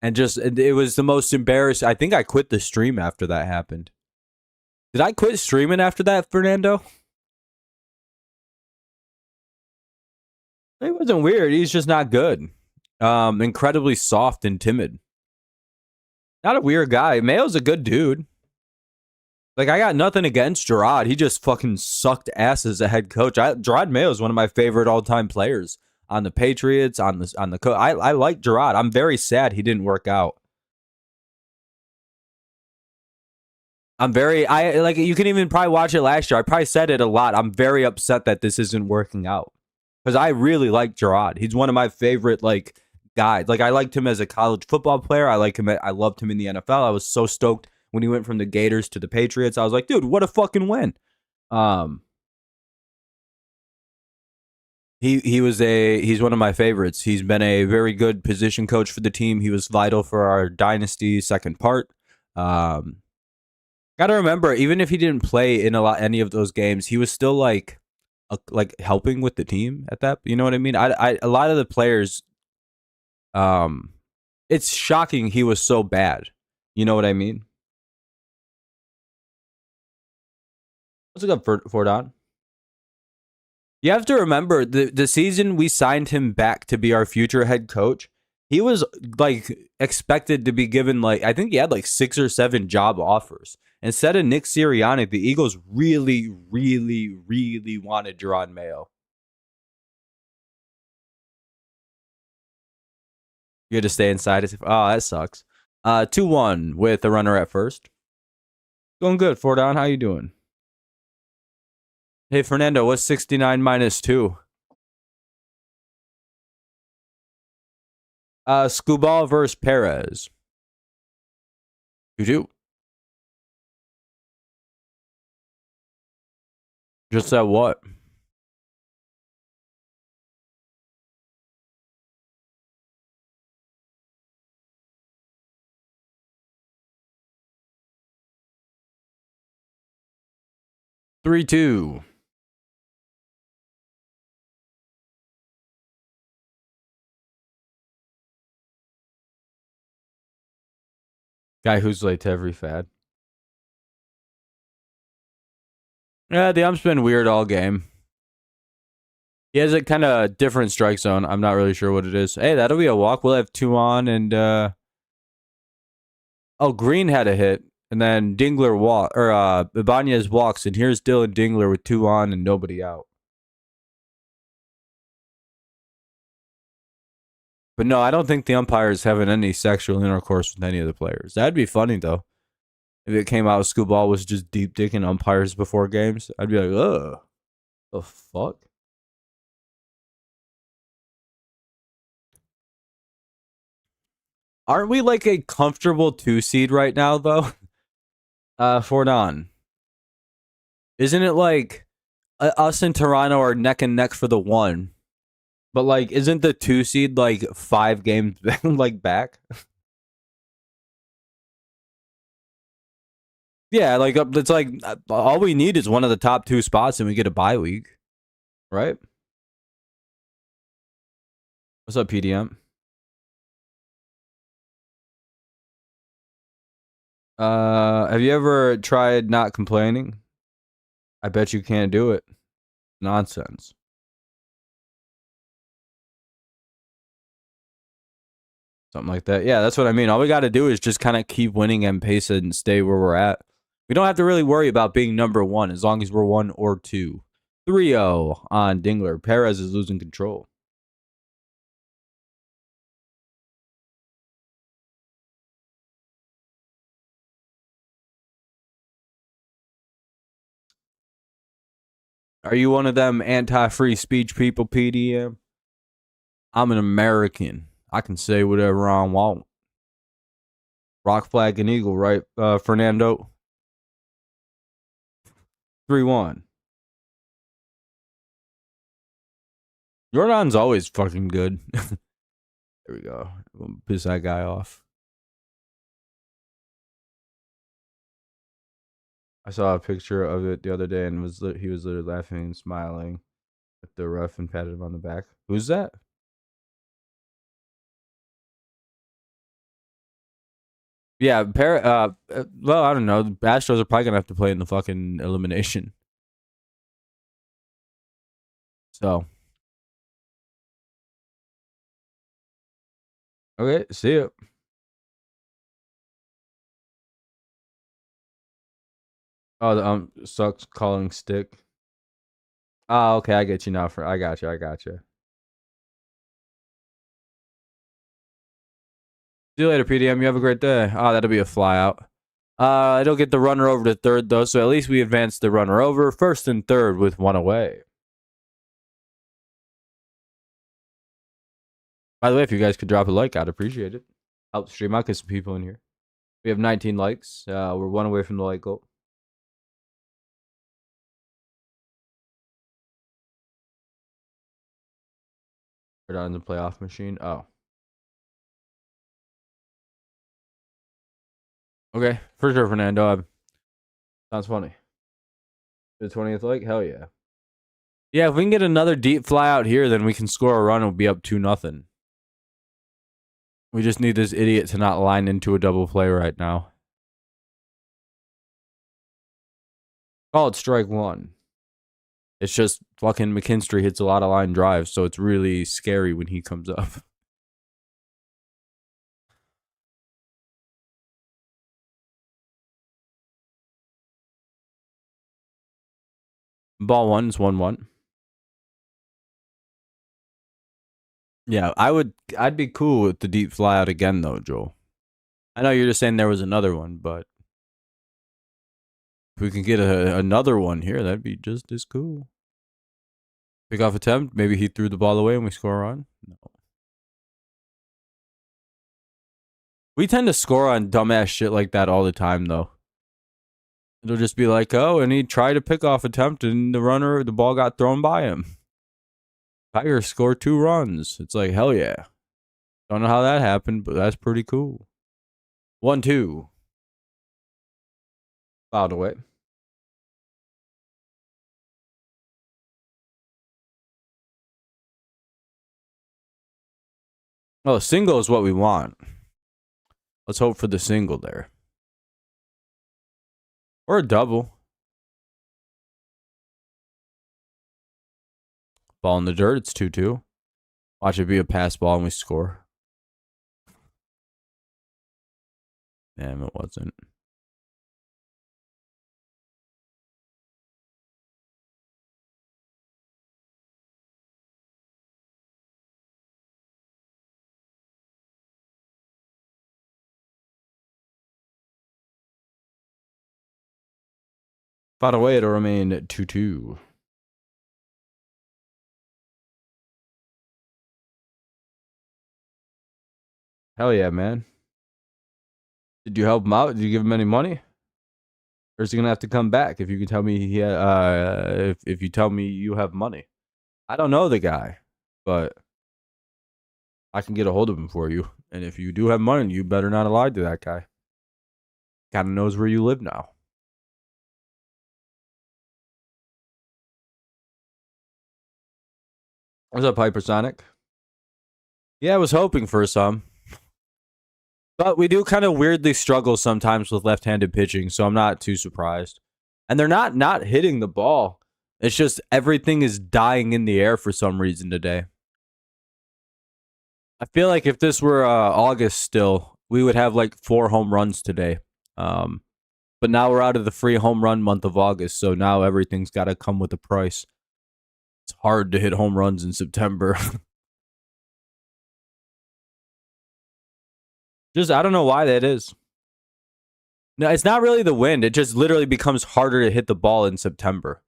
And just, it was the most embarrassing. I think I quit the stream after that happened. Did I quit streaming after that, Fernando? It wasn't weird. He's just not good. Incredibly soft and timid. Not a weird guy. Mayo's a good dude. Like, I got nothing against Gerard. He just fucking sucked ass as a head coach. Gerard Mayo is one of my favorite all-time players on the Patriots, on the I like Gerard. I'm very sad he didn't work out. I like, you can even probably watch it last year. I probably said it a lot. I'm very upset that this isn't working out. Because I really like Gerard. He's one of my favorite, like, guys. Like, I liked him as a college football player. I loved him in the NFL. I was so stoked when he went from the Gators to the Patriots. I was like, dude, what a fucking win. He's one of my favorites. He's been a very good position coach for the team. He was vital for our dynasty second part. Gotta remember, even if he didn't play in any of those games, he was still like helping with the team at that. You know what I mean? A lot of the players, it's shocking he was so bad. You know what I mean? What's it up for Don? You have to remember the season we signed him back to be our future head coach. He was like expected to be given, like, I think he had like 6 or 7 job offers. Instead of Nick Sirianni, the Eagles really, really, really wanted Gerard Mayo. You had to stay inside. Oh, that sucks. 2-1 with a runner at first. Going good, 4 down. How you doing? Hey, Fernando, what's 69 minus 2? Scubal versus Perez. 2-2. Just said what? Three, 2. Guy who's late to every fad. Yeah, the ump's been weird all game. He has a kind of different strike zone. I'm not really sure what it is. Hey, that'll be a walk. We'll have 2 on, and Green had a hit, and then Dingler Ibanez walks, and here's Dylan Dingler with 2 on and nobody out. But no, I don't think the umpire's having any sexual intercourse with any of the players. That'd be funny though. If it came out Scubal was just deep dicking umpires before games, I'd be like, ugh, the fuck? Aren't we like a comfortable 2 seed right now though? For Don. Isn't it like us and Toronto are neck and neck for the 1? But like, isn't the 2 seed like 5 games like back? Yeah, like it's like all we need is one of the top 2 spots and we get a bye week, right? What's up, PDM? Have you ever tried not complaining? I bet you can't do it. Nonsense. Something like that. Yeah, that's what I mean. All we got to do is just kind of keep winning M-Pesa and stay where we're at. We don't have to really worry about being number 1 as long as we're 1 or 2. 3-0 on Dingler. Perez is losing control. Are you one of them anti-free speech people, PDM? I'm an American. I can say whatever I want. Rock, flag, and eagle, right, Fernando? 3-1. Jordan's always fucking good. There we go. We'll piss that guy off. I saw a picture of it the other day and he was literally laughing and smiling at the ref and patted him on the back. Who's that? Yeah, well, I don't know. The Astros are probably gonna have to play in the fucking elimination. So, okay, see ya. Oh, the sucks calling stick. Oh, okay, I get you now. I got you. I got you. See you later, PDM. You have a great day. Oh, that'll be a fly out. It'll get the runner over to third though, so at least we advance the runner over first and third with one away. By the way, if you guys could drop a like, I'd appreciate it. Help the stream out, get some people in here. We have 19 likes. We're one away from the like goal. We're down in the playoff machine. Oh. Okay, for sure, Fernando. Sounds funny. The 20th like? Hell yeah. Yeah, if we can get another deep fly out here, then we can score a run and we'll be up 2-0. We just need this idiot to not line into a double play right now. Call it strike one. It's just fucking McKinstry hits a lot of line drives, so it's really scary when he comes up. Ball one is 1-1. Yeah, I'd be cool with the deep fly out again though, Joel. I know you're just saying there was another one, but if we can get another one here, that'd be just as cool. Pickoff attempt. Maybe he threw the ball away and we score on. No. We tend to score on dumbass shit like that all the time, though. It'll just be like, oh, and he tried a pickoff attempt and the ball got thrown by him. Tigers scored 2 runs. It's like, hell yeah. Don't know how that happened, but that's pretty cool. 1-2. Fouled away. Oh, a single is what we want. Let's hope for the single there. Or a double. Ball in the dirt. It's 2-2. Watch it be a pass ball and we score. Damn, it wasn't. By the way, it'll remain 2-2. Hell yeah, man. Did you help him out? Did you give him any money? Or is he gonna have to come back if you can tell me if you tell me you have money? I don't know the guy, but I can get a hold of him for you. And if you do have money, you better not have lied to that guy. Kind of knows where you live now. What's up, Hypersonic? Yeah, I was hoping for some. But we do kind of weirdly struggle sometimes with left-handed pitching, so I'm not too surprised. And they're not hitting the ball. It's just everything is dying in the air for some reason today. I feel like if this were August still, we would have like 4 home runs today. But now we're out of the free home run month of August, so now everything's got to come with a price. It's hard to hit home runs in September. Just, I don't know why that is. No, it's not really the wind. It just literally becomes harder to hit the ball in September.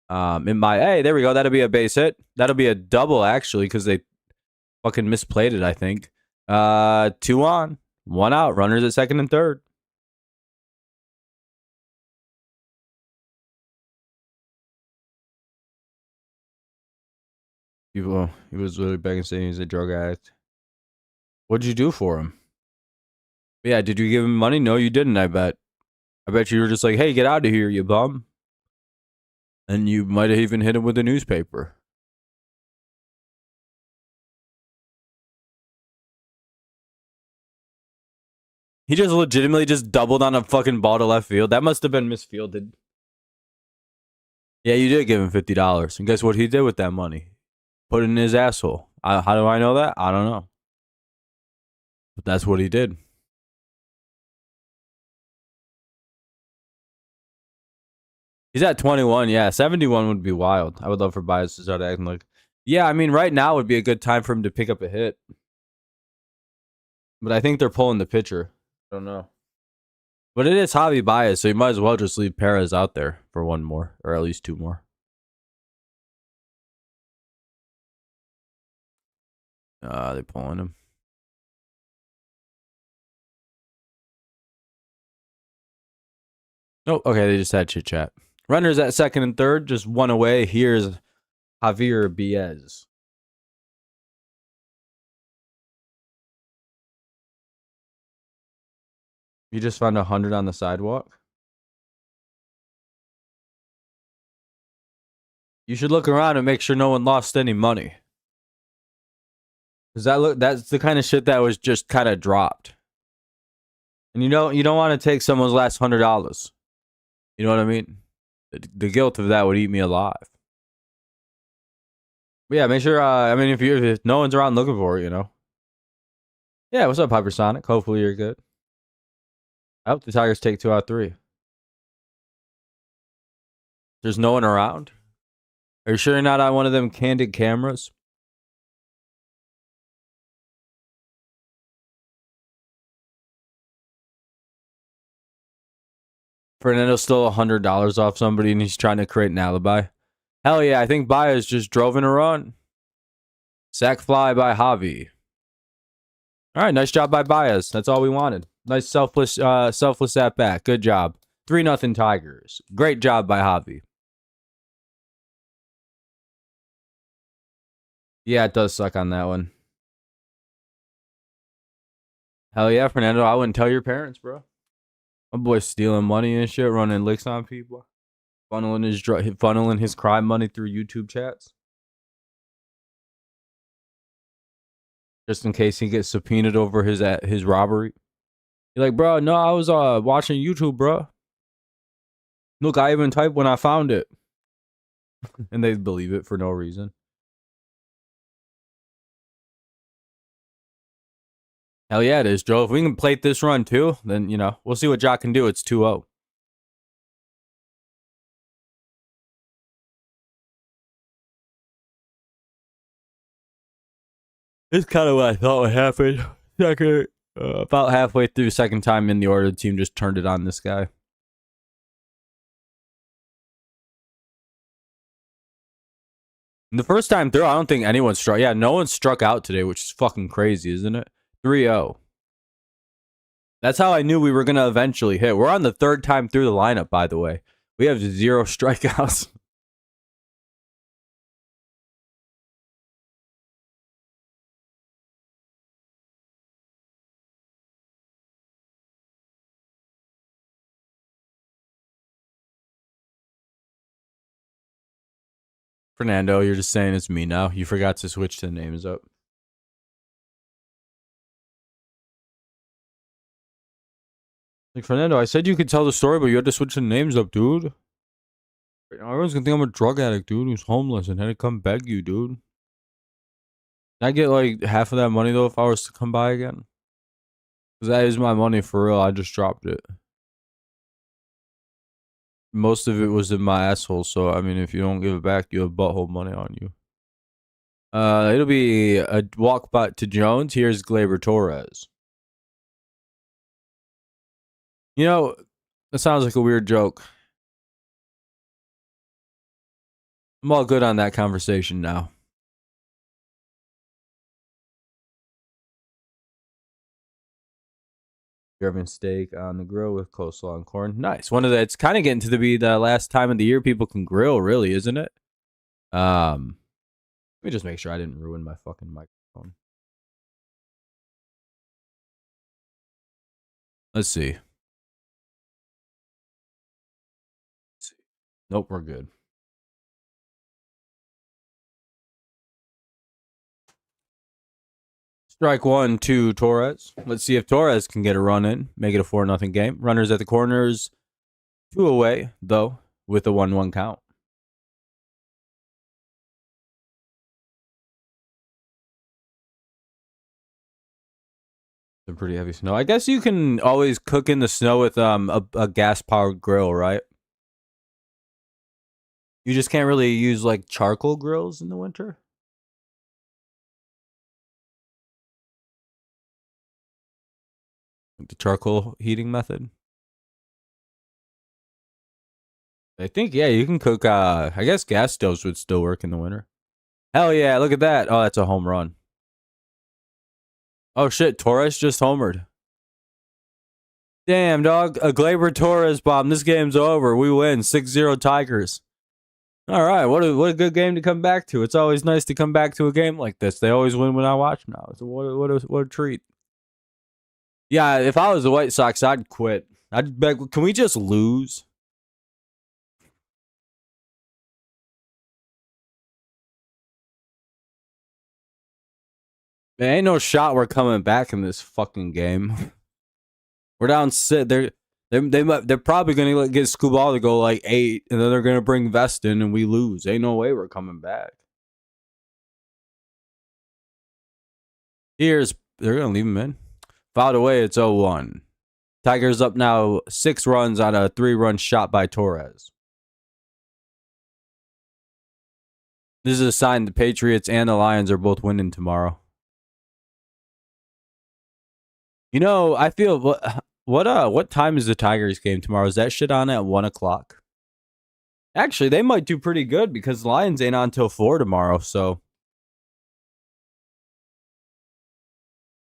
Hey, there we go. That'll be a base hit. That'll be a double, actually, because they fucking misplayed it, I think. 2 on, 1 out. Runners at second and third. He was literally begging, saying he's a drug addict. What'd you do for him? Yeah, did you give him money? No, you didn't, I bet. I bet you were just like, hey, get out of here, you bum. And you might have even hit him with a newspaper. He just legitimately just doubled on a fucking ball to left field. That must have been misfielded. Yeah, you did give him $50. And guess what he did with that money? Put it in his asshole. How do I know that? I don't know. But that's what he did. He's at 21. Yeah, 71 would be wild. I would love for Baez to start acting like. Yeah, I mean, right now would be a good time for him to pick up a hit. But I think they're pulling the pitcher. I don't know. But it is Javi Baez, so you might as well just leave Perez out there for one more, or at least two more. They're pulling him. Oh, okay, they just had chit chat. Runners at second and third, just one away. Here's Javier Baez. You just found 100 on the sidewalk? You should look around and make sure no one lost any money. Cause that's the kind of shit that was just kind of dropped. And you don't want to take someone's last $100. You know what I mean? The guilt of that would eat me alive. But yeah, make sure. I mean, if no one's around looking for it, you know. Yeah, what's up, Hypersonic? Hopefully you're good. I hope the Tigers take 2 out of 3. There's no one around. Are you sure you're not on one of them candid cameras? Fernando stole $100 off somebody and he's trying to create an alibi. Hell yeah, I think Baez just drove in a run. Sack fly by Javi. All right, nice job by Baez. That's all we wanted. Nice selfless at bat. Good job. 3-0 Tigers. Great job by Javi. Yeah, it does suck on that one. Hell yeah, Fernando. I wouldn't tell your parents, bro. My boy's stealing money and shit, running licks on people, funneling his crime money through YouTube chats, just in case he gets subpoenaed over his robbery. You're like, bro, no, I was watching YouTube, bro. Look, I even typed when I found it, and they believe it for no reason. Hell yeah, it is, Joe. If we can plate this run too, then you know we'll see what Jock can do. It's 2-0. It's kind of what I thought would happen. Second, about halfway through, second time in the order, the team just turned it on this guy. And the first time through, I don't think anyone struck. Yeah, no one struck out today, which is fucking crazy, isn't it? 3-0. That's how I knew we were going to eventually hit. We're on the third time through the lineup, by the way. We have 0 strikeouts. Fernando, you're just saying it's me now. You forgot to switch the names up. Like, Fernando, I said you could tell the story, but you had to switch the names up, dude. Everyone's going to think I'm a drug addict, dude, who's homeless and had to come beg you, dude. Can I get, like, half of that money, though, if I was to come by again? Because that is my money for real. I just dropped it. Most of it was in my asshole, so, I mean, if you don't give it back, you have butthole money on you. It'll be a walk back to Jones. Here's Gleyber Torres. You know, that sounds like a weird joke. I'm all good on that conversation now. You're having steak on the grill with coleslaw and corn. Nice. It's kind of getting to be the last time of the year people can grill, really, isn't it? Let me just make sure I didn't ruin my fucking microphone. Let's see. Nope, we're good. Strike one to Torres. Let's see if Torres can get a run in, make it a 4-0 game. Runners at the corners, 2 away, though, with a 1-1 count. Some pretty heavy snow. I guess you can always cook in the snow with a gas-powered grill, right? You just can't really use like charcoal grills in the winter. The charcoal heating method. I think, yeah, you can cook, I guess gas stoves would still work in the winter. Hell yeah, look at that. Oh, that's a home run. Oh shit, Torres just homered. Damn, dog. A Glaber Torres bomb. This game's over. We win. 6-0 Tigers. All right, what a good game to come back to. It's always nice to come back to a game like this. They always win when I watch now. So what a treat. Yeah, if I was the White Sox, I'd quit. I'd beg, can we just lose? There ain't no shot we're coming back in this fucking game. We're down 6. They're probably gonna get Scubal to go like 8, and then they're gonna bring Vest in, and we lose. Ain't no way we're coming back. They're gonna leave him in. Fouled away. It's 0-1. Tigers up now 6 runs on a 3-run shot by Torres. This is a sign the Patriots and the Lions are both winning tomorrow. You know, I feel what time is the Tigers game tomorrow? Is that shit on at 1 o'clock? Actually, they might do pretty good because the Lions ain't on till 4 tomorrow. So,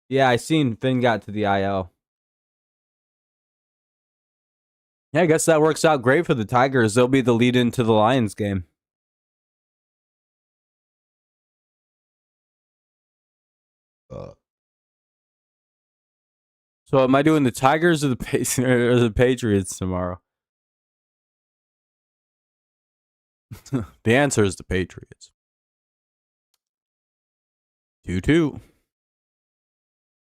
yeah, I seen Finn got to the IL. Yeah, I guess that works out great for the Tigers. They'll be the lead into the Lions game. So am I doing the Tigers or the Patriots tomorrow? The answer is the Patriots. 2-2.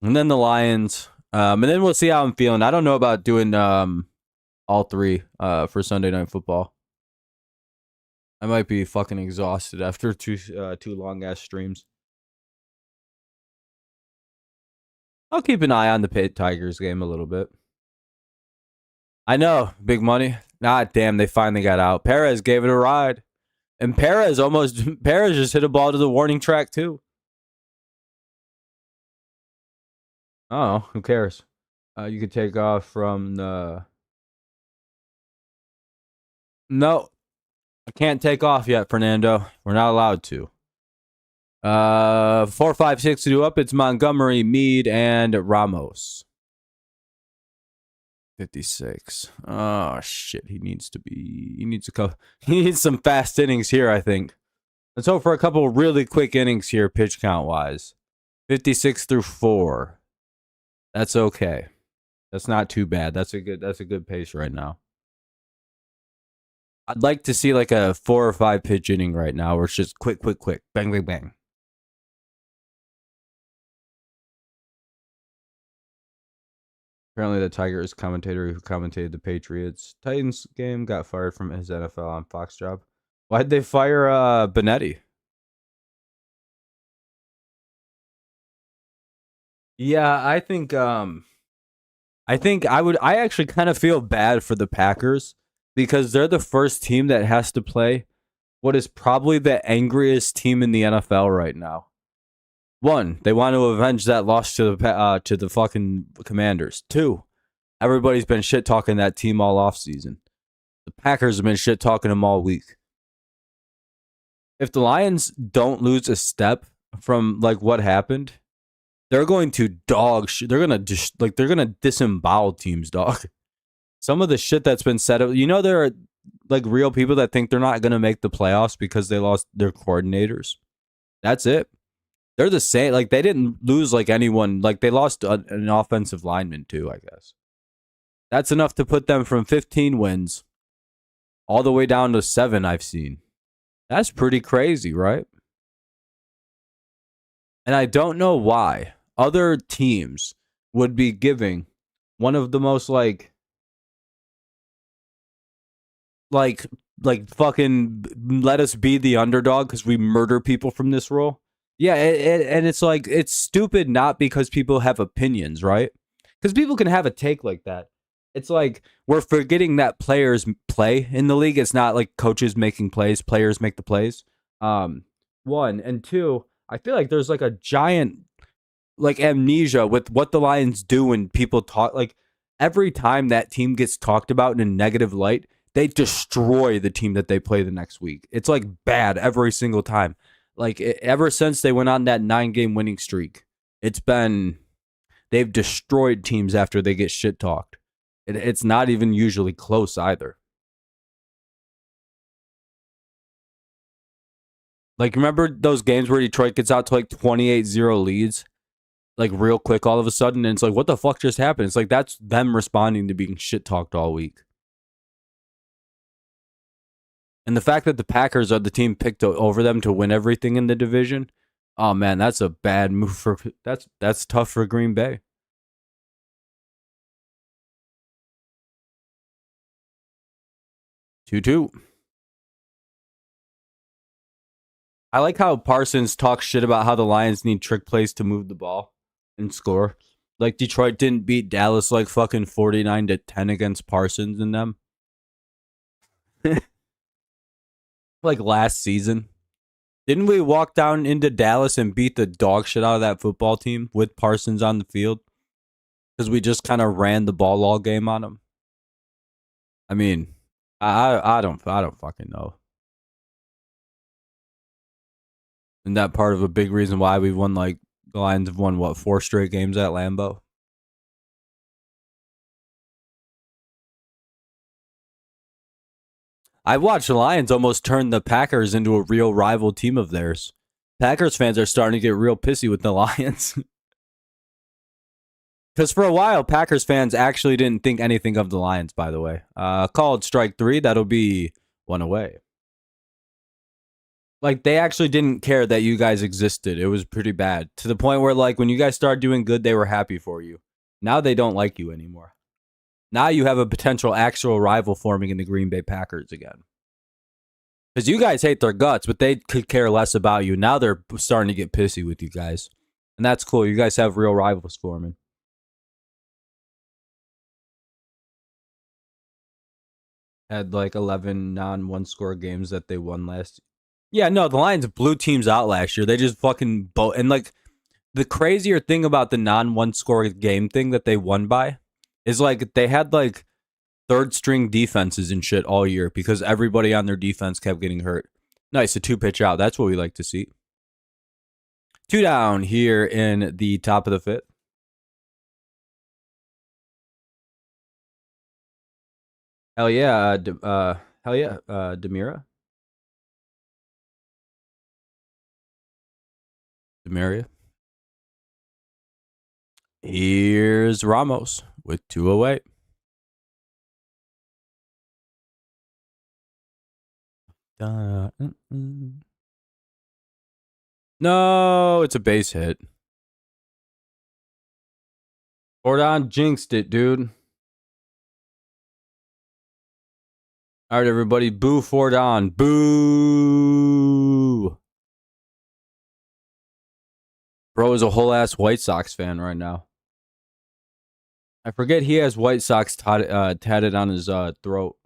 And then the Lions. And then we'll see how I'm feeling. I don't know about doing all 3 for Sunday Night Football. I might be fucking exhausted after 2 long ass streams. I'll keep an eye on the Tigers game a little bit. I know, big money. God damn, they finally got out. Perez gave it a ride. And Perez just hit a ball to the warning track too. Oh, who cares? You could take off from the... No, I can't take off yet, Fernando. We're not allowed to. 4, 5, 6 to do up. It's Montgomery, Meade, and Ramos. 56. Oh shit, he needs some fast innings here, I think. Let's hope for a couple really quick innings here, pitch count wise. 56 through 4. That's okay. That's not too bad. That's a good pace right now. I'd like to see like a 4 or 5 pitch inning right now where it's just quick. Bang, bang, bang. Apparently the Tigers commentator who commentated the Patriots Titans game got fired from his NFL on Fox job. Why'd they fire Benetti? Yeah, I think I actually kind of feel bad for the Packers because they're the first team that has to play what is probably the angriest team in the NFL right now. 1, they want to avenge that loss to the fucking Commanders. 2, everybody's been shit talking that team all off season. The Packers have been shit talking them all week. If the Lions don't lose a step from like what happened, they're going to dog shit. They're gonna disembowel teams, dog. Some of the shit that's been said, there are like real people that think they're not gonna make the playoffs because they lost their coordinators. That's it. They're the same. Like they didn't lose like anyone. Like they lost an offensive lineman too, I guess. That's enough to put them from 15 wins all the way down to 7. I've seen. That's pretty crazy, right? And I don't know why. other teams would be giving one of the most like fucking let us be the underdog because we murder people from this role. Yeah, and it's like it's stupid not because people have opinions, right? Because people can have a take like that. It's like we're forgetting that players play in the league. It's not like coaches making plays; players make the plays. One and two. I feel like there's like a giant like amnesia with what the Lions do when people talk. Like every time that team gets talked about in a negative light, they destroy the team that they play the next week. It's like bad every single time. Like ever since they went on that 9-game winning streak, it's been they've destroyed teams after they get shit talked. It's not even usually close either. Like remember those games where Detroit gets out to like 28-0 leads like real quick all of a sudden, and it's like, what the fuck just happened? It's like that's them responding to being shit talked all week. And the fact that the Packers are the team picked over them to win everything in the division, oh man, that's a bad move for that's tough for Green Bay. 2-2. I like how Parsons talks shit about how the Lions need trick plays to move the ball and score. Like Detroit didn't beat Dallas like fucking 49-10 against Parsons and them. Like last season. Didn't we walk down into Dallas and beat the dog shit out of that football team with Parsons on the field? Because we just kind of ran the ball all game on them. I mean, I don't fucking know. And that part of a big reason why we won like the Lions have won what 4 straight games at Lambeau. I've watched the Lions almost turn the Packers into a real rival team of theirs. Packers fans are starting to get real pissy with the Lions. Because for a while, Packers fans actually didn't think anything of the Lions, by the way. Called strike 3, that'll be 1 away. Like, they actually didn't care that you guys existed. It was pretty bad. To the point where, like, when you guys started doing good, they were happy for you. Now they don't like you anymore. Now you have a potential actual rival forming in the Green Bay Packers again. Because you guys hate their guts, but they could care less about you. Now they're starting to get pissy with you guys. And that's cool. You guys have real rivals forming. Had like 11 non one score games that they won last. Yeah, no, the Lions blew teams out last year. They just fucking and like the crazier thing about the non one score game thing that they won by is like they had like third string defenses and shit all year because everybody on their defense kept getting hurt. Nice, a 2-pitch out. That's what we like to see. 2 down here in the top of the 5th. Hell yeah, Demira. Demaria. Here's Ramos with 2 away. No, it's a base hit. Fordon jinxed it, dude. All right, everybody, boo Fordon. Boo. Bro is a whole ass White Sox fan right now. I forget he has White Sox tatted on his throat.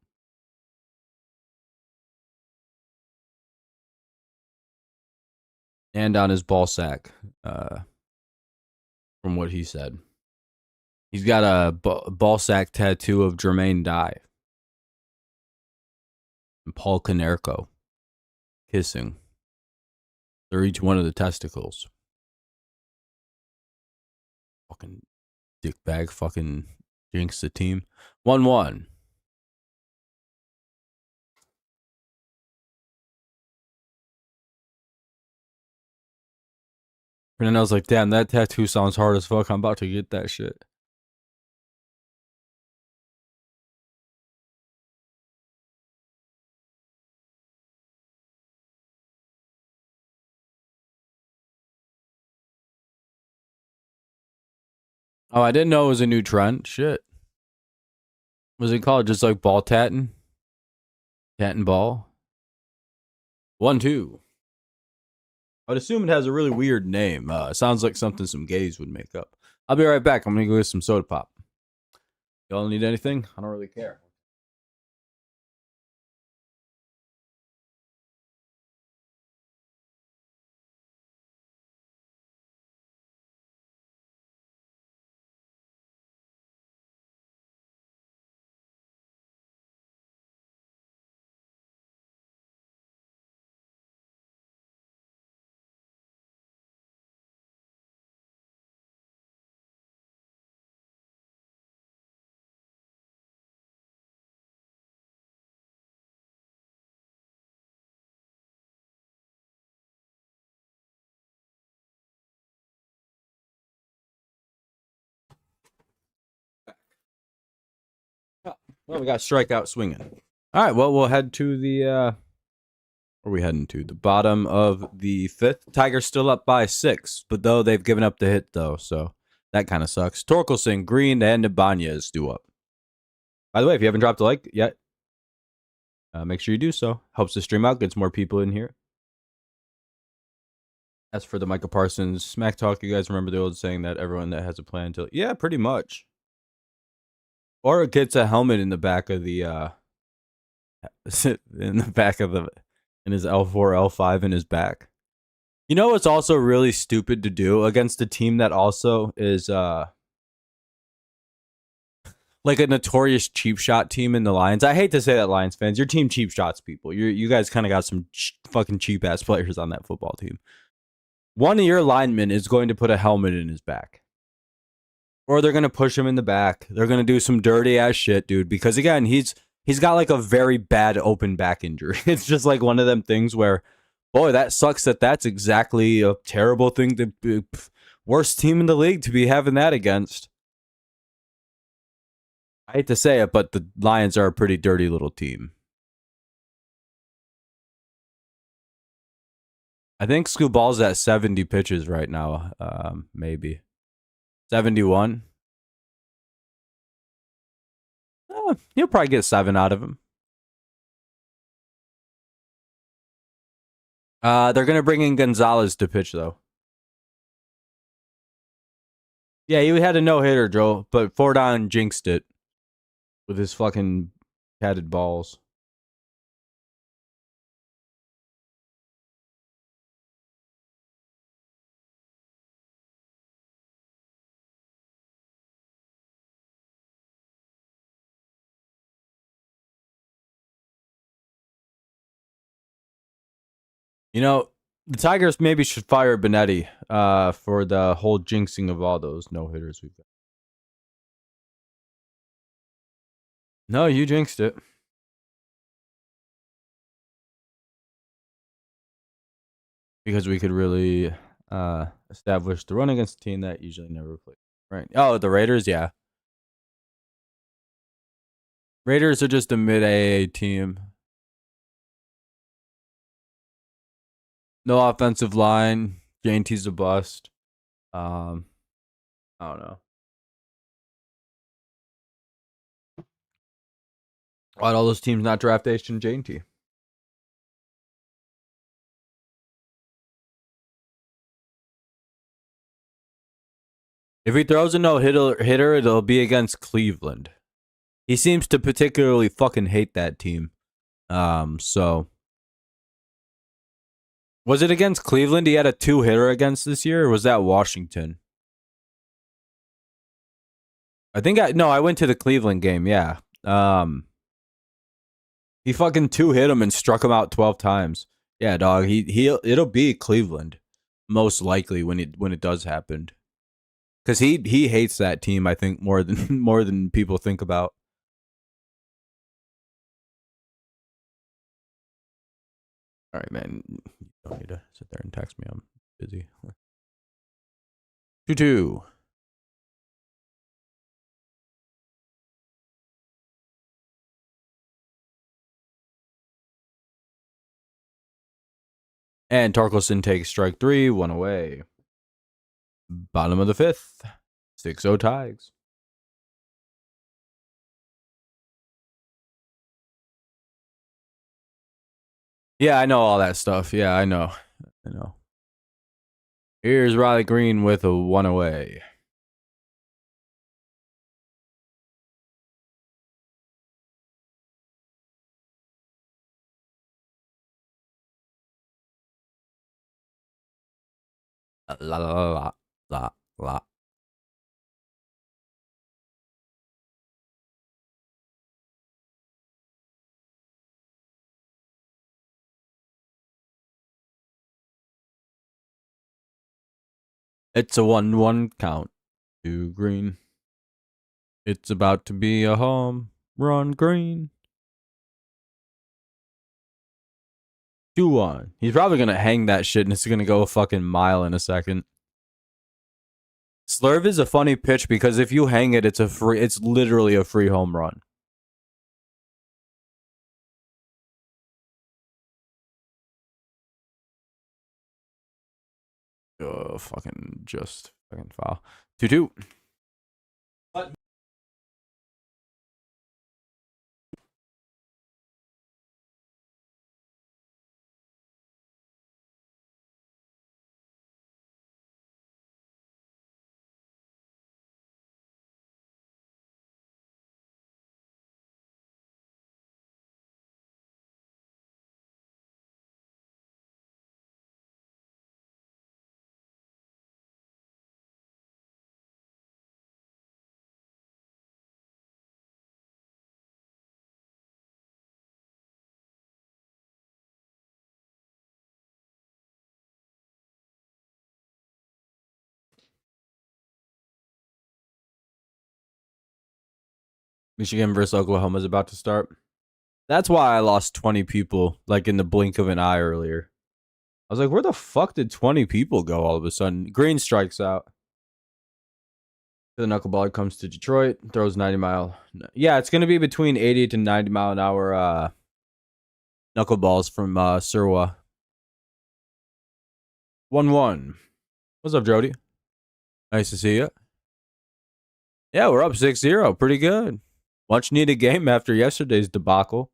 And on his ball sack, from what he said. He's got a ball sack tattoo of Jermaine Dye and Paul Konerko kissing. They're each one of the testicles. Fucking dickbag fucking jinx the team. 1-1. And then I was like, damn, that tattoo sounds hard as fuck. I'm about to get that shit. Oh, I didn't know it was a new trend. Shit. Was it called just like ball tatting? Tatting ball? 1-2. I would assume it has a really weird name. Sounds like something some gays would make up. I'll be right back. I'm gonna go get some soda pop. Y'all need anything? I don't really care. Well, we got strikeout swinging. All right. Well, we'll head to the. Where are we heading to? The bottom of the fifth. Tigers still up by 6, but though they've given up the hit though, so that kind of sucks. Torkelson, Green, and Ibanez due up. By the way, if you haven't dropped a like yet, make sure you do so. Helps the stream out, gets more people in here. As for the Micah Parsons smack talk, you guys remember the old saying that everyone that has a plan to, yeah, pretty much. Or it gets a helmet in the back of the in the back of the in his L4, L5 in his back. You know what's also really stupid to do against a team that also is like a notorious cheap shot team in the Lions. I hate to say that, Lions fans. Your team cheap shots people. You guys kind of got some fucking cheap ass players on that football team. One of your linemen is going to put a helmet in his back. Or they're going to push him in the back. They're going to do some dirty ass shit, dude. Because again, he's got like a very bad open back injury. It's just like one of them things where, boy, that sucks that that's exactly a terrible thing to worst team in the league to be having that against. I hate to say it, but the Lions are a pretty dirty little team. I think Scubal's at 70 pitches right now, maybe. 71. He'll probably get 7 out of him. They're going to bring in Gonzalez to pitch, though. Yeah, he had a no-hitter, Joe, but Fordon jinxed it with his fucking padded balls. You know, the Tigers maybe should fire Benetti for the whole jinxing of all those no-hitters we've got. No, you jinxed it. Because we could really establish the run against a team that usually never plays. Right. Oh, the Raiders, yeah. Raiders are just a mid-AA team. No offensive line. JNT's a bust. I don't know. Why'd all those teams not draft Ashton JNT? If he throws a no-hitter, it'll be against Cleveland. He seems to particularly fucking hate that team. So was it against Cleveland he had a 2-hitter against this year, or was that Washington? I went to the Cleveland game, yeah. He fucking 2-hit him and struck him out 12 times. Yeah, dog. It'll be Cleveland most likely when it does happen. Cuz he hates that team, I think, more than people think about. All right, man. You don't need to sit there and text me. I'm busy. 2-2. And Torkelson takes strike 3, 1 away. Bottom of the 5th. 6-0 Tigers. Yeah, I know all that stuff. Yeah, I know. I know. Here's Riley Green with a 1 away. La la la la la. It's a 1-1 count to Green. It's about to be a home run, Green. 2-1. He's probably gonna hang that shit, and it's gonna go a fucking mile in a second. Slurve is a funny pitch because if you hang it, it's literally a free home run. Fucking foul. 2-2. Michigan versus Oklahoma is about to start. That's why I lost 20 people, like in the blink of an eye earlier. I was like, where the fuck did 20 people go all of a sudden? Green strikes out. The knuckleballer comes to Detroit, throws 90 mile. Yeah, it's going to be between 80 to 90 mile an hour knuckleballs from Surwa. 1-1. What's up, Jody? Nice to see you. Yeah, we're up 6-0. Pretty good. Much needed game after yesterday's debacle.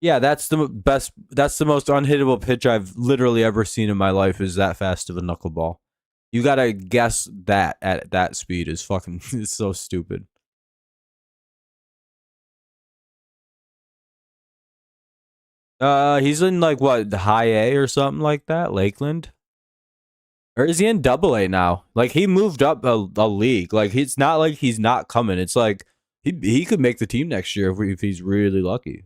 Yeah, that's the best. That's the most unhittable pitch I've literally ever seen in my life. Is that fast of a knuckleball? You gotta guess that at that speed is fucking. It's so stupid. He's in like what, the high A or something like that, Lakeland, or is he in Double A now? Like he moved up a league. Like it's not like he's not coming. It's like he could make the team next year if he's really lucky.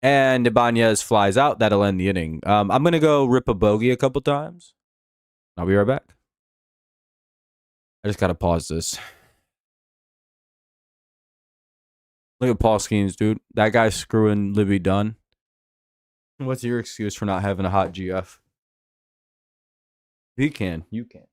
And Ibanez flies out. That'll end the inning. I'm gonna go rip a bogey a couple times. I'll be right back. I just gotta pause this. Look at Paul Skeens, dude. That guy's screwing Libby Dunn. What's your excuse for not having a hot GF? He can. You can.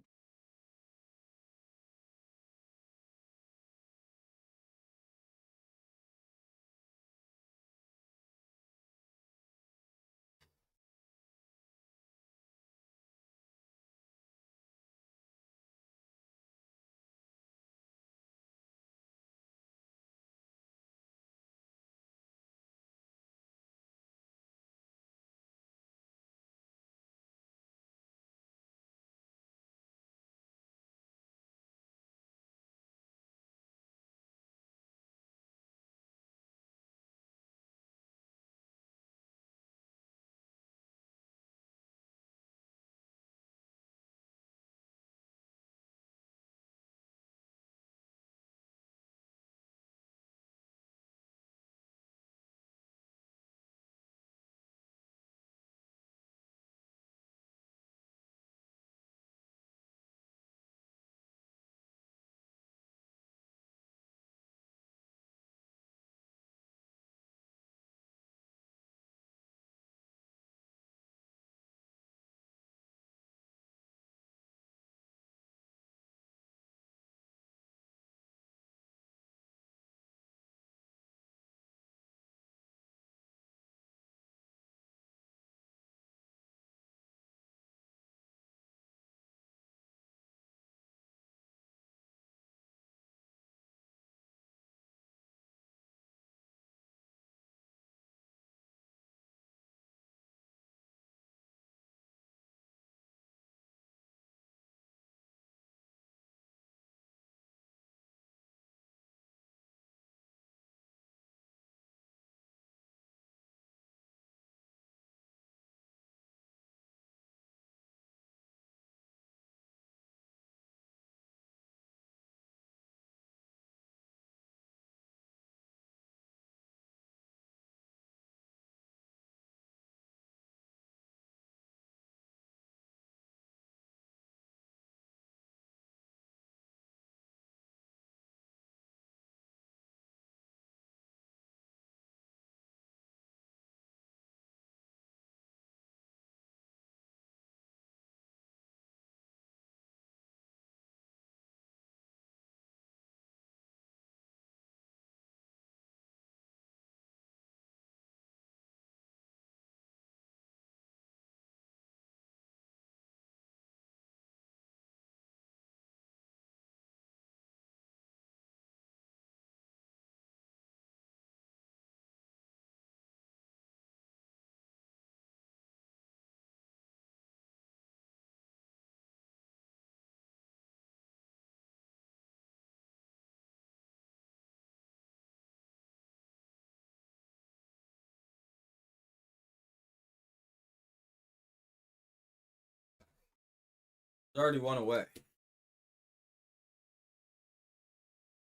Already one away.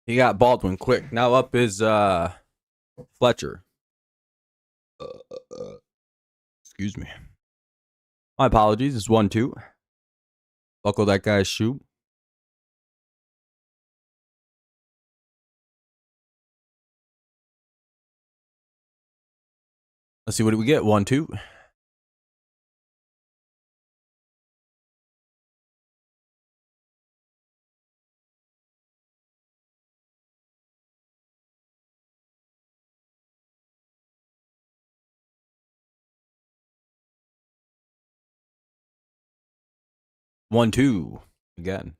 He got Baldwin quick. Now up is Fletcher. Excuse me. My apologies. It's 1-2. Buckle that guy's shoe. Let's see, what do we get? 1-2. One, two. Again.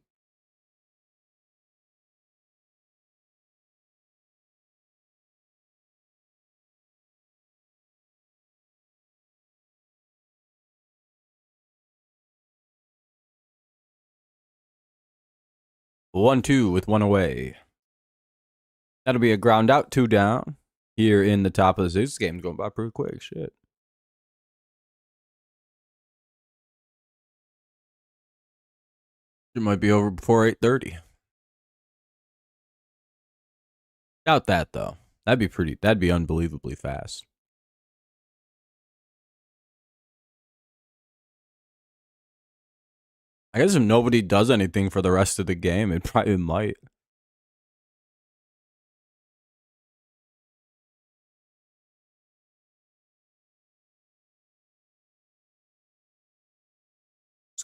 One, two with one away. That'll be a ground out, 2 down. Here in the top of the sixth. This game's going by pretty quick. Shit. It might be over before 8:30. Doubt that though. That'd be unbelievably fast. I guess if nobody does anything for the rest of the game, it probably might.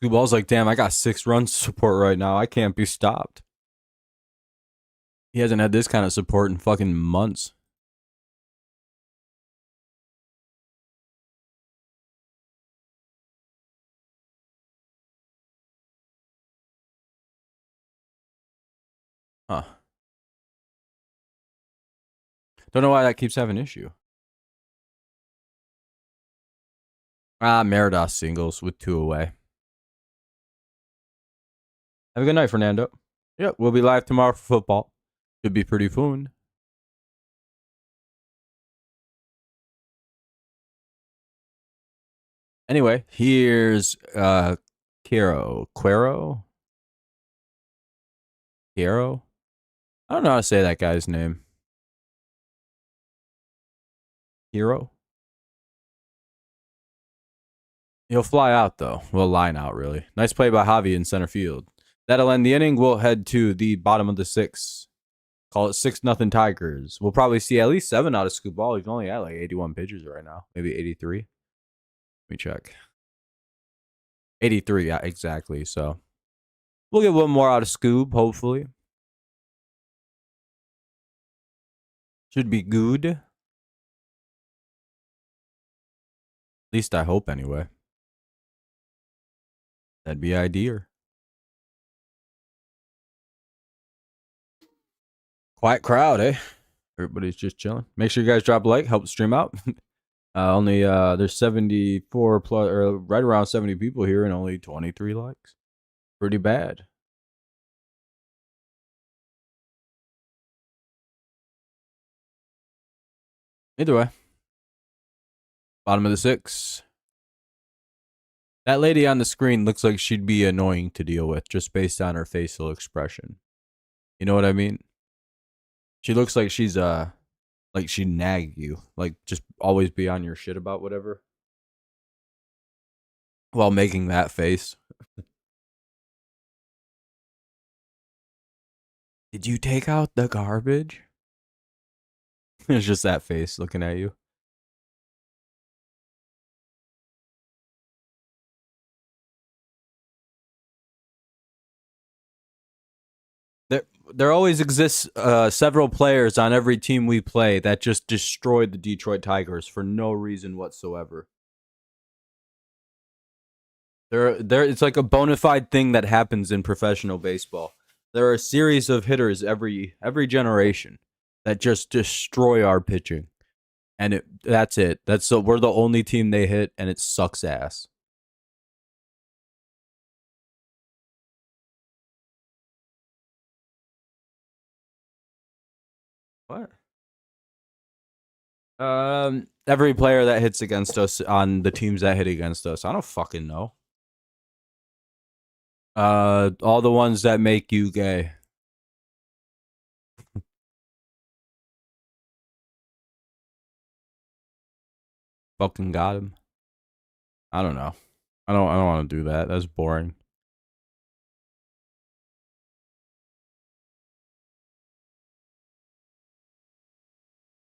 Scubal's like, damn, I got 6 runs support right now. I can't be stopped. He hasn't had this kind of support in fucking months. Huh. Don't know why that keeps having an issue. Meridas singles with 2 away. Have a good night, Fernando. Yep, we'll be live tomorrow for football. Should be pretty fun. Anyway, here's Quero. Quero? Quero? I don't know how to say that guy's name. Hero? He'll fly out, though. Well, line out, really. Nice play by Javi in center field. That'll end the inning. We'll head to the bottom of the 6th. Call it 6-0 Tigers. We'll probably see at least 7 out of Scubal. He's only at like 81 pitches right now. Maybe 83. Let me check. 83, yeah, exactly. So we'll get one more out of Scoob, hopefully. Should be good. At least I hope, anyway. That'd be ideal. Quiet crowd, eh? Everybody's just chilling. Make sure you guys drop a like, help the stream out. There's 74 plus, or right around 70 people here, and only 23 likes. Pretty bad. Either way, bottom of the 6th. That lady on the screen looks like she'd be annoying to deal with just based on her facial expression. You know what I mean? She looks like she's like she'd nag you, like just always be on your shit about whatever while making that face. Did you take out the garbage? It's just that face looking at you. There always exists several players on every team we play that just destroyed the Detroit Tigers for no reason whatsoever. It's like a bona fide thing that happens in professional baseball. There are a series of hitters every generation that just destroy our pitching, and that's it. We're the only team they hit, and it sucks ass. What? Every player that hits against us on the teams that hit against us. I don't fucking know. All the ones that make you gay. Fucking got him. I don't know. I don't want to do that. That's boring.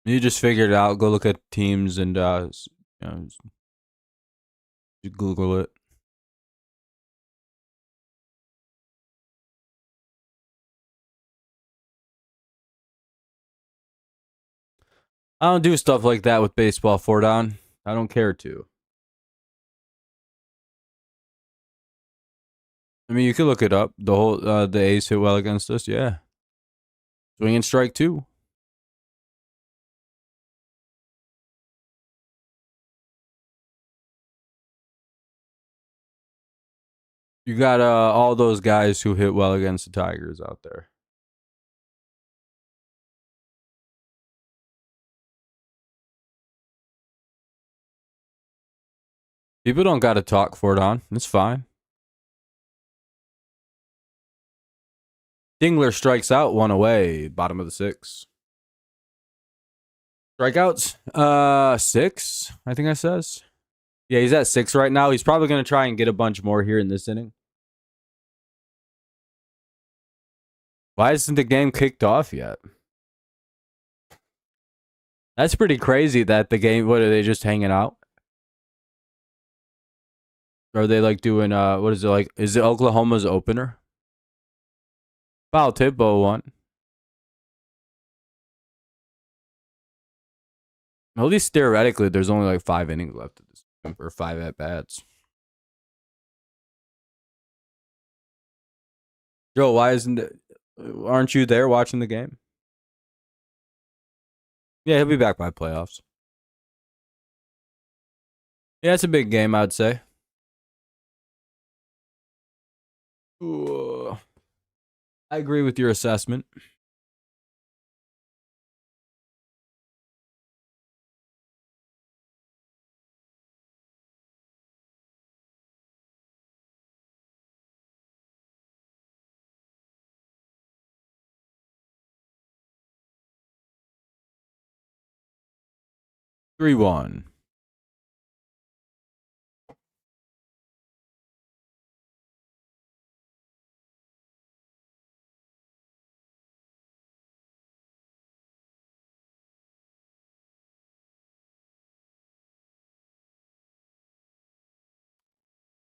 You just figure it out. Go look at teams and you know, just Google it. I don't do stuff like that with baseball, Fordon. I don't care to. I mean, you could look it up. The whole the A's hit well against us. Yeah, swing and strike too. You got all those guys who hit well against the Tigers out there. People don't got to talk Fordon. It's fine. Dingler strikes out, one away, bottom of the 6th. Strikeouts? 6, I think I says. Yeah, he's at 6 right now. He's probably going to try and get a bunch more here in this inning. Why isn't the game kicked off yet? That's pretty crazy that the game, what are they just hanging out? Or are they like doing, what is it like? Is it Oklahoma's opener? Foul tip, 0-1. At least theoretically, there's only like 5 innings left of this, or 5 at bats. Joe, why isn't it? Aren't you there watching the game? Yeah, he'll be back by playoffs. Yeah, it's a big game, I'd say. Ooh. I agree with your assessment. Three one.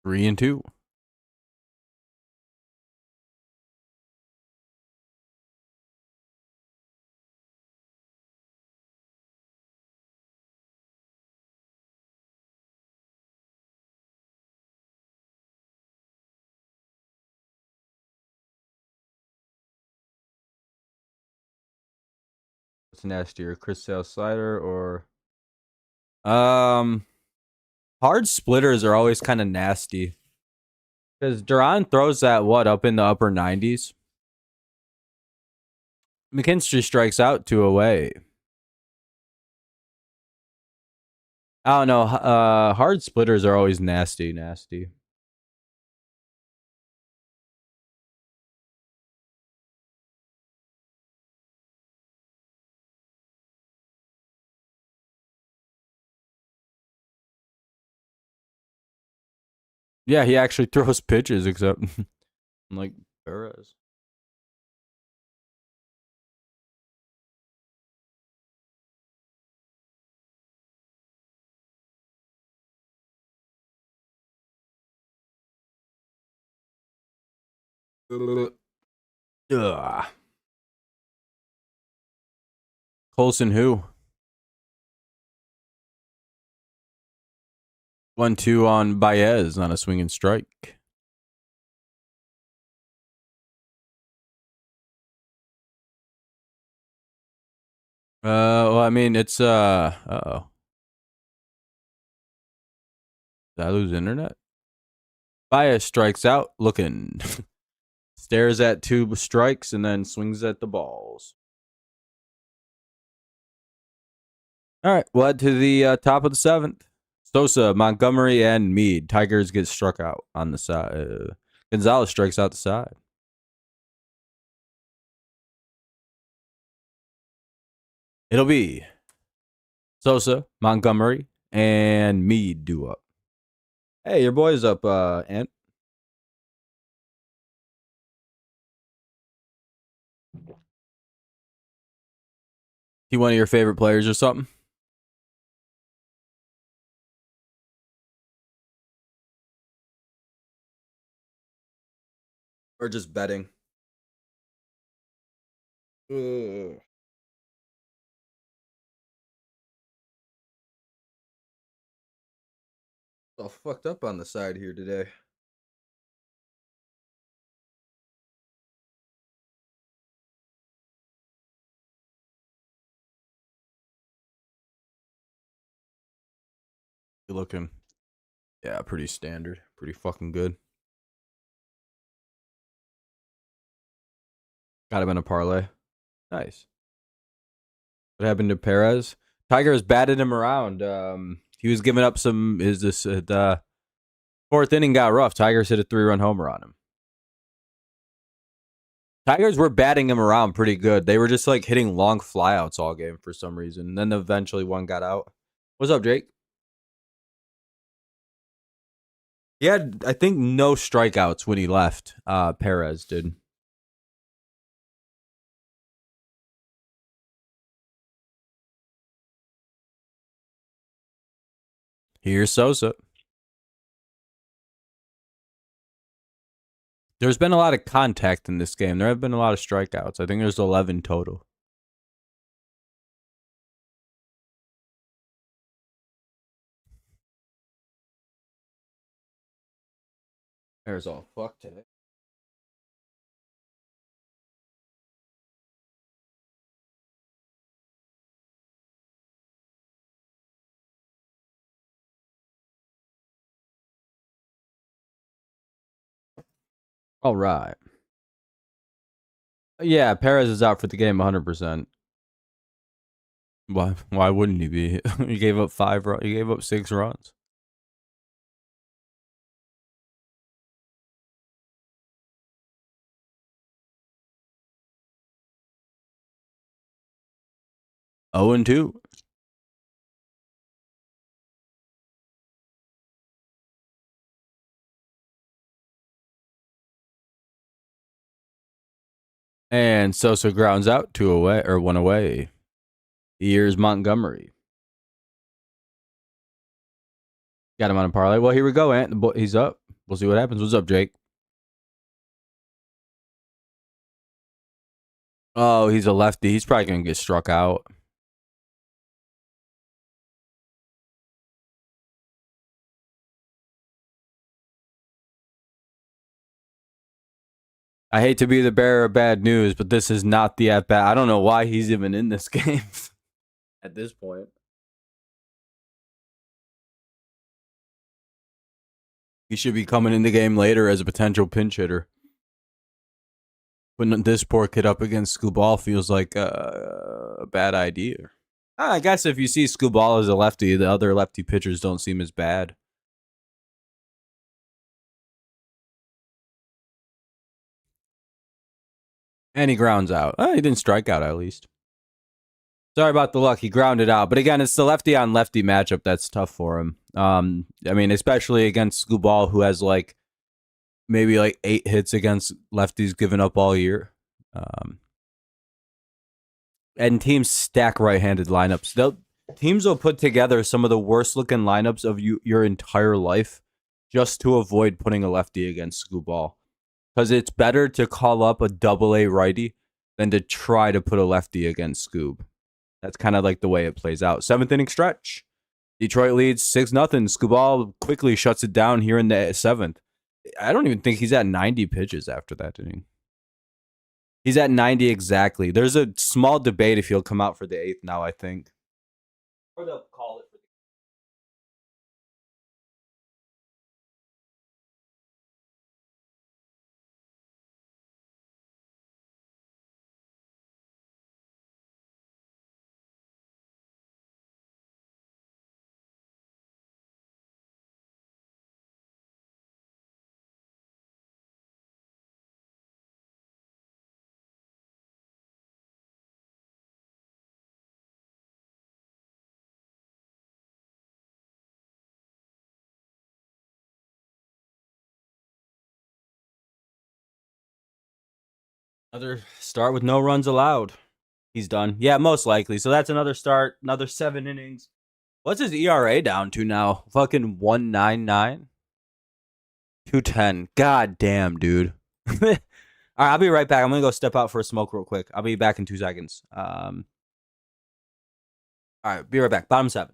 Three and 2. What's nastier, Chris Sale slider or hard splitters are always kind of nasty. Because Duran throws that up in the upper 90s. McKinstry strikes out 2 away. I don't know. Hard splitters are always nasty. Yeah, he actually throws pitches, except like Torres. Ugh. Colson who? 1-2 on Baez on a swing and strike. Well, I mean, it's uh-oh. Did I lose internet? Baez strikes out, looking. Stares at 2 strikes and then swings at the balls. All right, we'll head to the top of the 7th. Sosa, Montgomery, and Meade. Tigers get struck out on the side. Gonzalez strikes out the side. It'll be Sosa, Montgomery, and Mead due up. Hey, your boy's up, Ant. He one of your favorite players or something? Or just betting? Ugh. All fucked up on the side here today. You looking? Yeah, pretty standard. Pretty fucking good. Got him in a parlay. Nice. What happened to Perez? Tigers batted him around. He was giving up some. Is this the fourth inning got rough? Tigers hit a 3-run homer on him. Tigers were batting him around pretty good. They were just like hitting long flyouts all game for some reason. And then eventually one got out. What's up, Jake? He had, I think, no strikeouts when he left. Perez did. Here's Sosa. There's been a lot of contact in this game. There have been a lot of strikeouts. I think there's 11 total. There's all fucked today. All right. Yeah, Perez is out for the game 100%. Why wouldn't he be? He gave up 5 runs. He gave up 6 runs. Oh and 2. And Sosa grounds out 2 away or 1 away. Here's Montgomery. Got him on a parlay. Well, here we go, Ant. He's up. We'll see what happens. What's up, Jake? Oh, he's a lefty. He's probably going to get struck out. I hate to be the bearer of bad news, but this is not the at bat. I don't know why he's even in this game at this point. He should be coming in the game later as a potential pinch hitter. Putting this poor kid up against Scubal feels like a bad idea. I guess if you see Scubal as a lefty, the other lefty pitchers don't seem as bad. And he grounds out. He didn't strike out at least. Sorry about the luck. He grounded out. But again, it's the lefty on lefty matchup that's tough for him. I mean, especially against Scubal, who has like maybe like 8 hits against lefties given up all year. And teams stack right-handed lineups. Teams will put together some of the worst-looking lineups of your entire life just to avoid putting a lefty against Scubal. Because it's better to call up a double-A righty than to try to put a lefty against Scoob. That's kind of like the way it plays out. 7th inning stretch. Detroit leads 6-0. Scubal quickly shuts it down here in the 7th. I don't even think he's at 90 pitches after that inning. He's at 90 exactly. There's a small debate if he'll come out for the 8th now, I think. Or they'll call it for the Another start with no runs allowed. He's done. Yeah, most likely. So that's another start, another 7 innings. What's his ERA down to now? Fucking 1.99, 2.10. God damn, dude. All right, I'll be right back. I'm gonna go step out for a smoke real quick. I'll be back in 2 seconds. All right, be right back. Bottom 7.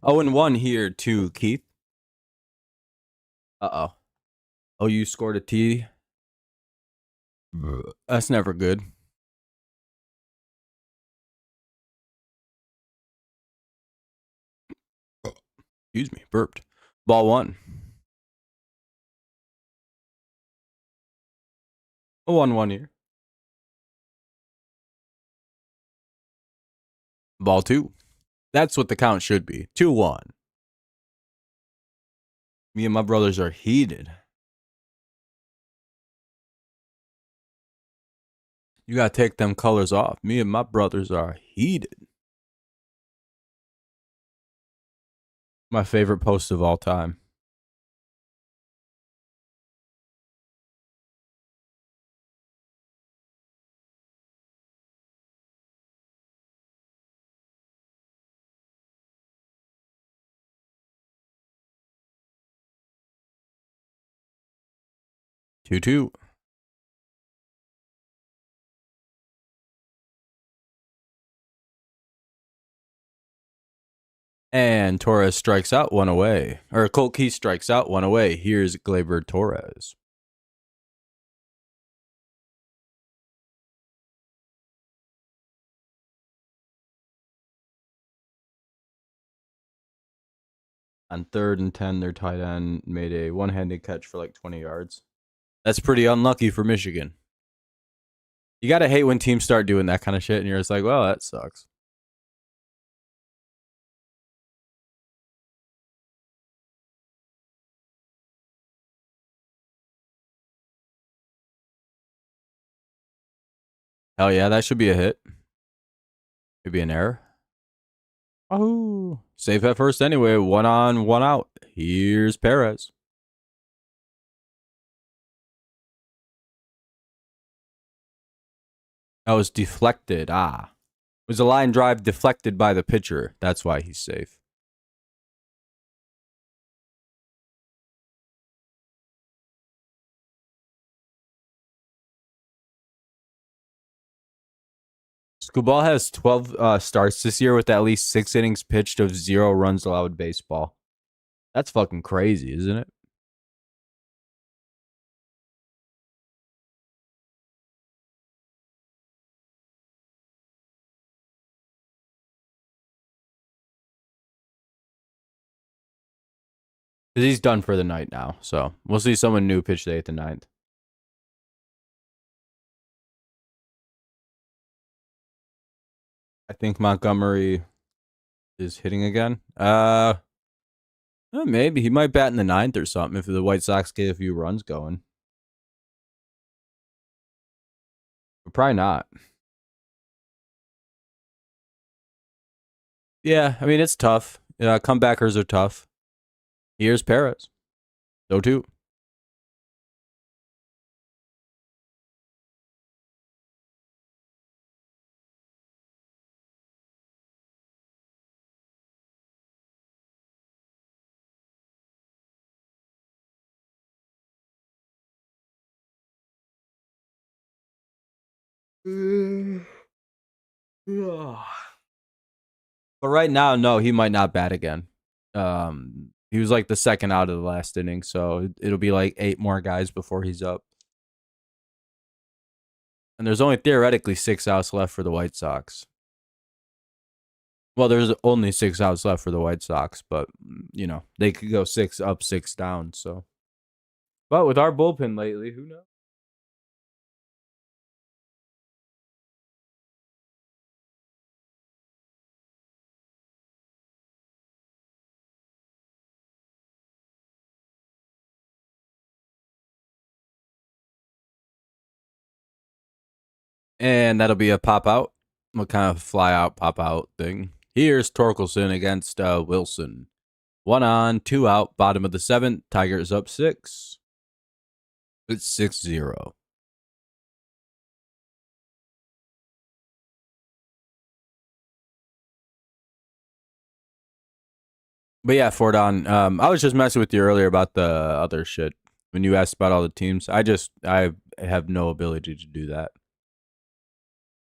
Oh, and 1 here to Keith. Uh-oh. Oh, you scored a T. That's never good. Excuse me, burped. Ball 1. A 1-1 here. Ball 2. That's what the count should be. 2-1. Me and my brothers are heated. You gotta take them colors off. Me and my brothers are heated. My favorite post of all time. Two two. And Torres strikes out 1 away. Or Colt Keith strikes out 1 away. Here's Gleyber Torres. On 3rd and 10, their tight end made a one-handed catch for like 20 yards. That's pretty unlucky for Michigan. You got to hate when teams start doing that kind of shit, and you're just like, well, that sucks. Hell yeah, that should be a hit. Maybe an error. Oh, safe at first anyway. 1 on, 1 out. Here's Perez. That was deflected. Was a line drive deflected by the pitcher. That's why he's safe. Scubal has 12 starts this year with at least 6 innings pitched of 0 runs allowed baseball. That's fucking crazy, isn't it? Because he's done for the night now. So we'll see someone new pitch the 8th and 9th. I think Montgomery is hitting again. Maybe he might bat in the 9th or something if the White Sox get a few runs going. But probably not. Yeah, I mean, it's tough. Comebackers are tough. Here's Perez. 0-2. But right now, no, he might not bat again. He was like the second out of the last inning, so it'll be like 8 more guys before he's up. And there's only theoretically 6 outs left for the White Sox. Well, there's only 6 outs left for the White Sox, but you know, they could go 6 up, 6 down, so. But with our bullpen lately, who knows? And that'll be a pop out. What kind of fly out, pop out thing? Here's Torkelson against Wilson. 1 on, 2 out, bottom of the 7th. Tigers up 6. It's 6-0. But yeah, Fordon, I was just messing with you earlier about the other shit. When you asked about all the teams, I have no ability to do that.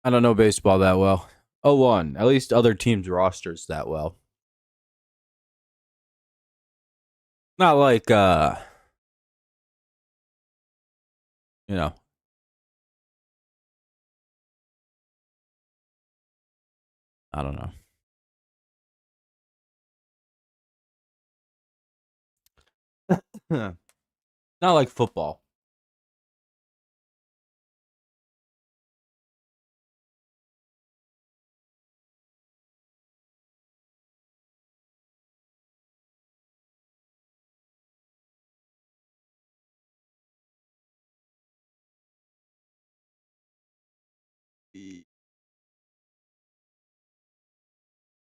I don't know baseball that well. 0-1. At least other teams' rosters that well. Not like, you know. I don't know. Not like football. E-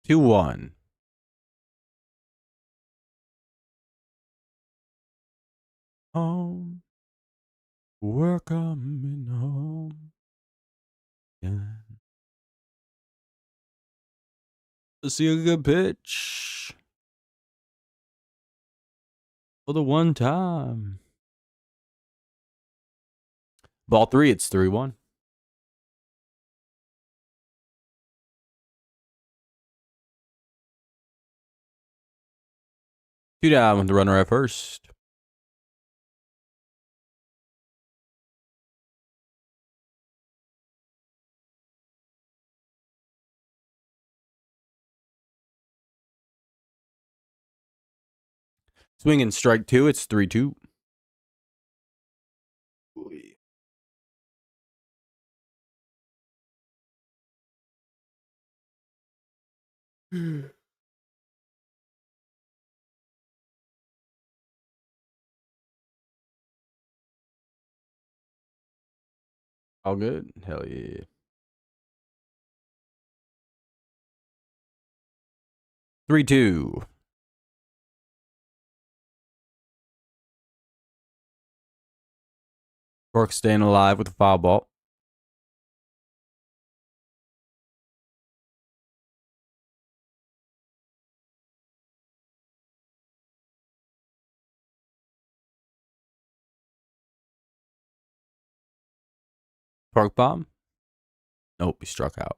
2-1. Home. We're coming home. Yeah. Let's see a good pitch. For the one time. Ball 3, it's 3-1. Two down with the runner at first. Swing and strike two. It's 3-2. All good? Hell yeah. 3-2. Torque staying alive with a foul ball. Torque bomb. Nope, he struck out.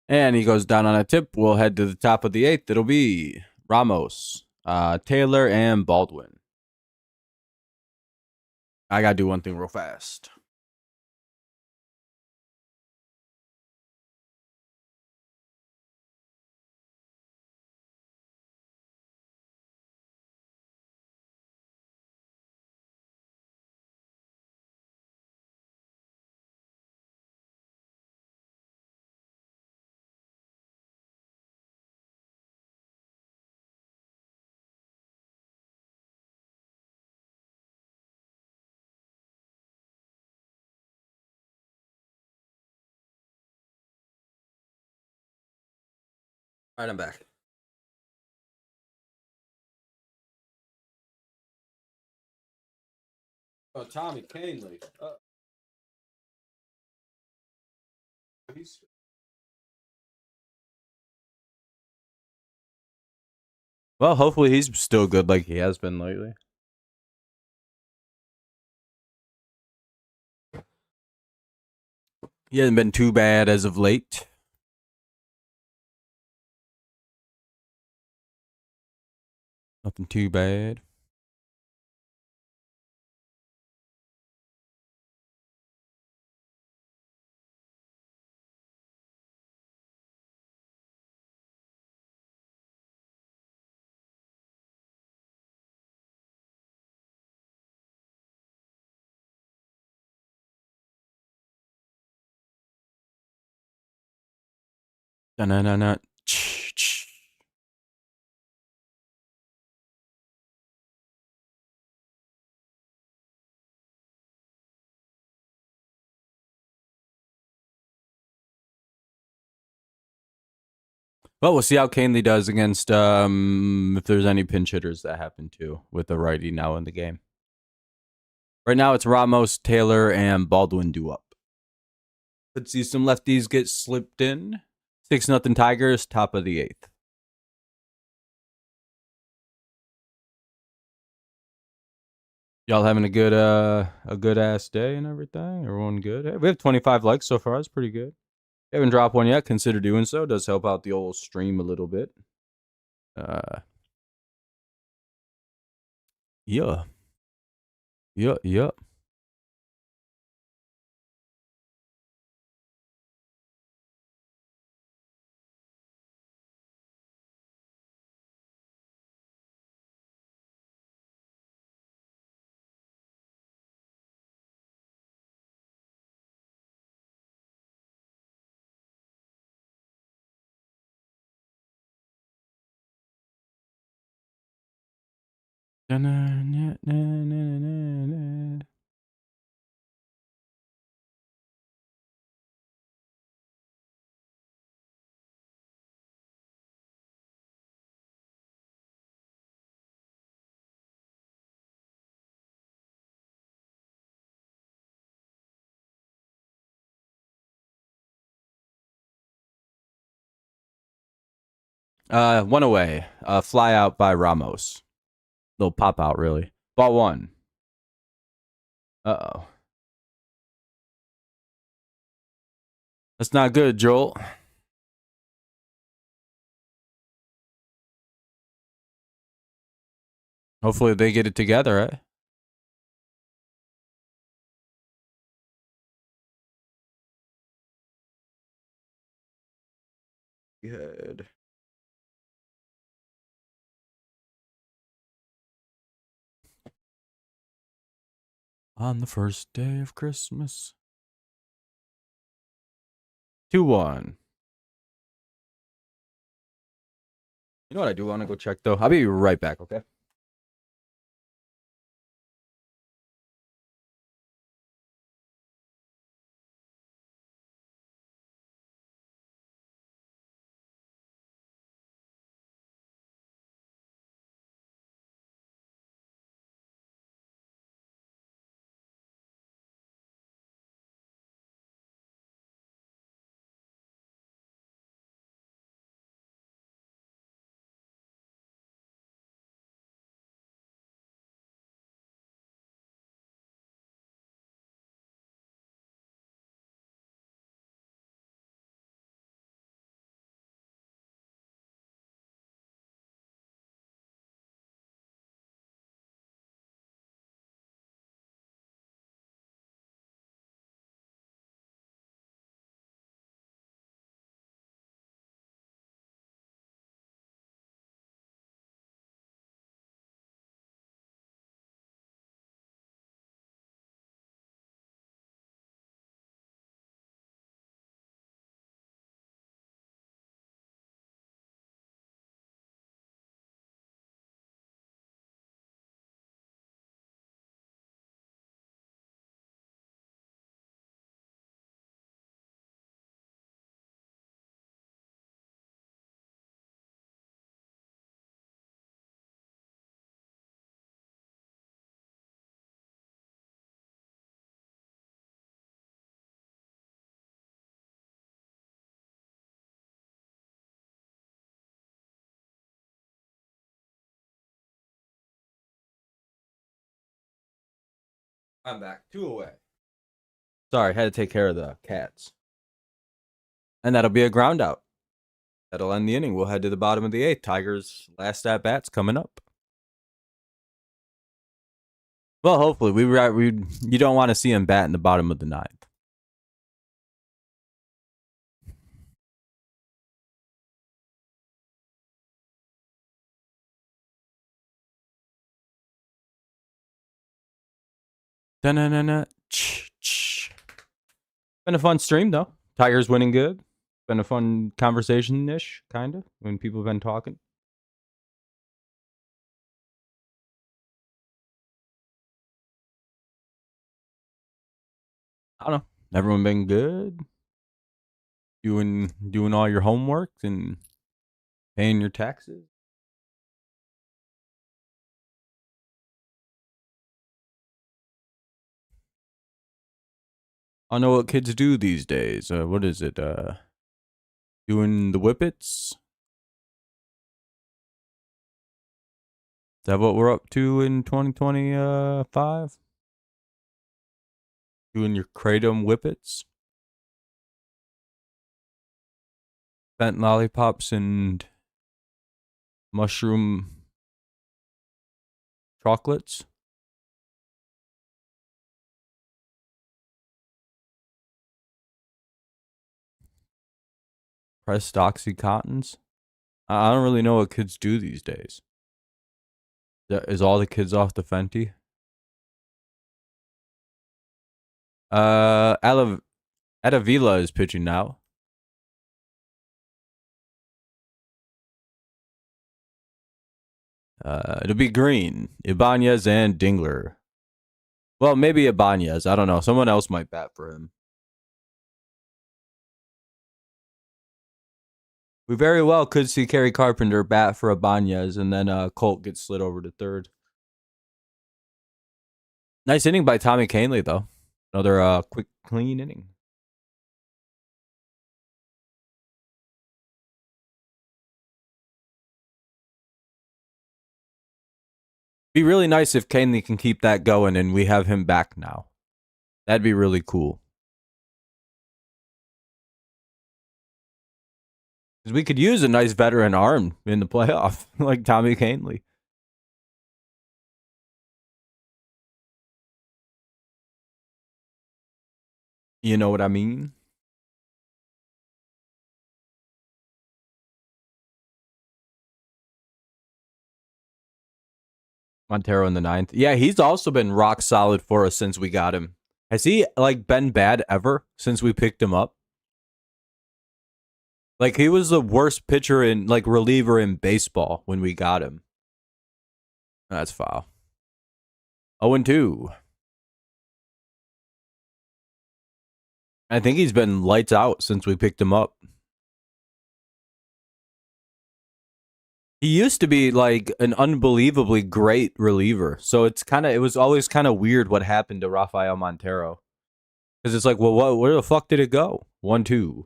And he goes down on a tip. We'll head to the top of the eighth. It'll be Ramos, Taylor, and Baldwin. I gotta do one thing real fast. All right, I'm back. Oh, Tommy Canely. Well, hopefully he's still good like he has been lately. He hasn't been too bad as of late. Nothing too bad. Na-na-na-na. Well, we'll see how Canely does against if there's any pinch hitters that happen too with the righty now in the game. Right now it's Ramos, Taylor, and Baldwin due up. Could see some lefties get slipped in. 6-0 Tigers, top of the eighth. Y'all having a good ass day and everything? Everyone good? We have 25 likes so far. That's pretty good. Haven't dropped one yet. Consider doing so. Does help out the old stream a little bit. Yeah. Yeah. One away. Fly out by Ramos. Little pop out, really. Ball one. Uh-oh. That's not good, Joel. Hopefully they get it together, eh? Good. On the first day of Christmas. 2-1. You know what I do want to go check, though? I'll be right back, okay? I'm back. 2 away. Sorry, had to take care of the cats. And that'll be a ground out. That'll end the inning. We'll head to the bottom of the 8th. Tigers' last at bats coming up. Well, hopefully you don't want to see him bat in the bottom of the 9th. Da-na-na-na. Been a fun stream though. Tigers winning good. Been a fun conversation-ish, kind of, when people have been talking. I don't know. Everyone been good. Doing all your homework and paying your taxes. I don't know what kids do these days. What is it? Doing the whippets? Is that what we're up to in 2025? Doing your kratom whippets? Bent lollipops and mushroom chocolates? Pressed oxycontins? I don't really know what kids do these days. Is all the kids off the Fenty? Adavila is pitching now. It'll be Green, Ibanez, and Dingler. Well, maybe Ibanez. I don't know. Someone else might bat for him. We very well could see Kerry Carpenter bat for Ibanez, and then Colt gets slid over to third. Nice inning by Tommy Canley, though. Another quick, clean inning. Be really nice if Canley can keep that going and we have him back now. That'd be really cool. Because we could use a nice veteran arm in the playoff, like Tommy Canley. You know what I mean? Montero in the ninth. Yeah, he's also been rock solid for us since we got him. Has he like been bad ever since we picked him up? Like he was the worst pitcher in like reliever in baseball when we got him. That's foul. 0-2. I think he's been lights out since we picked him up. He used to be like an unbelievably great reliever. So it was always kind of weird what happened to Rafael Montero. Because it's like, well, where the fuck did it go? 1-2.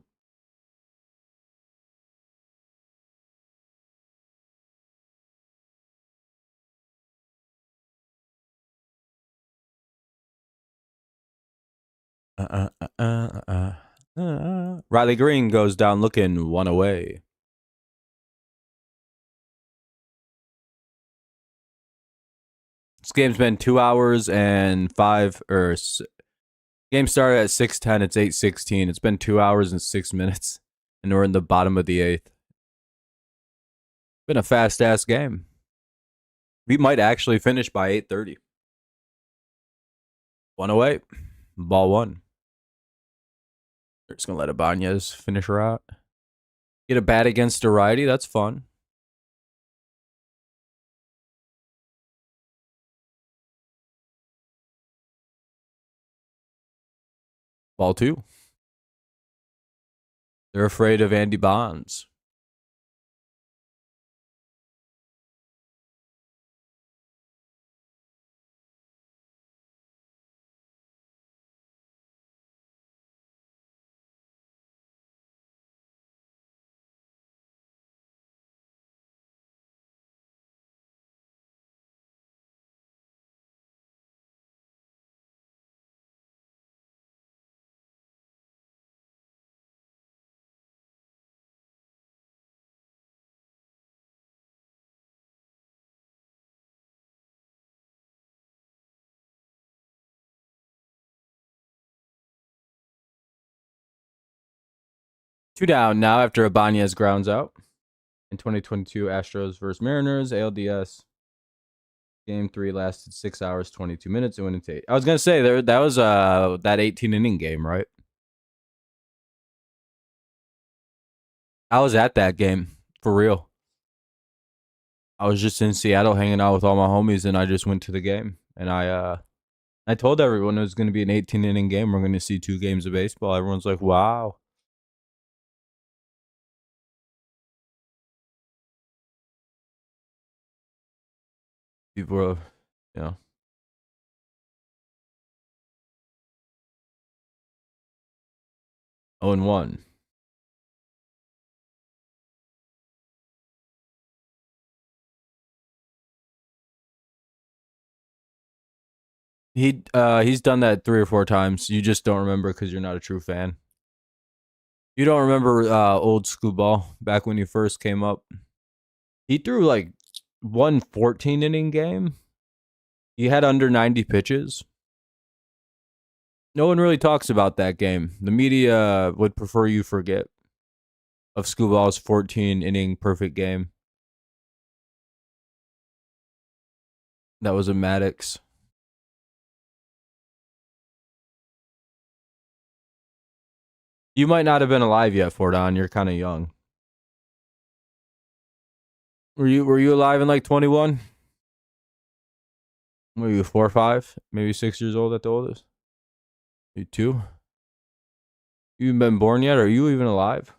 Riley Green goes down looking one away. This game's been 2 hours and 5 or game started at 6:10. It's 8:16. It's been 2 hours and 6 minutes, and we're in the bottom of the 8th. Been a fast ass game. We might actually finish by 8:30. 1 away. Ball 1. They're just gonna let Ibanez finish her out. Get a bat against a righty. That's fun. Ball 2. They're afraid of Andy Bonds. Two down now after Ibanez grounds out. In 2022 Astros versus Mariners, ALDS. Game 3 lasted 6 hours, 22 minutes, and went into 8. I was going to say, that was that 18-inning game, right? I was at that game, for real. I was just in Seattle hanging out with all my homies, and I just went to the game. And I told everyone it was going to be an 18-inning game. We're going to see 2 games of baseball. Everyone's like, wow. People were, you know. Oh, and 1. He's done that 3 or 4 times. You just don't remember because you're not a true fan. You don't remember old Scubal back when you first came up. He threw like 1 14-inning game. He had under 90 pitches. No one really talks about that game. The media would prefer you forget of Scubal's 14-inning perfect game. That was a Maddox. You might not have been alive yet, Fordon. You're kind of young. Were you alive in like 21? Were you 4 or 5? Maybe 6 years old at the oldest? You 2? You even been born yet? Or are you even alive?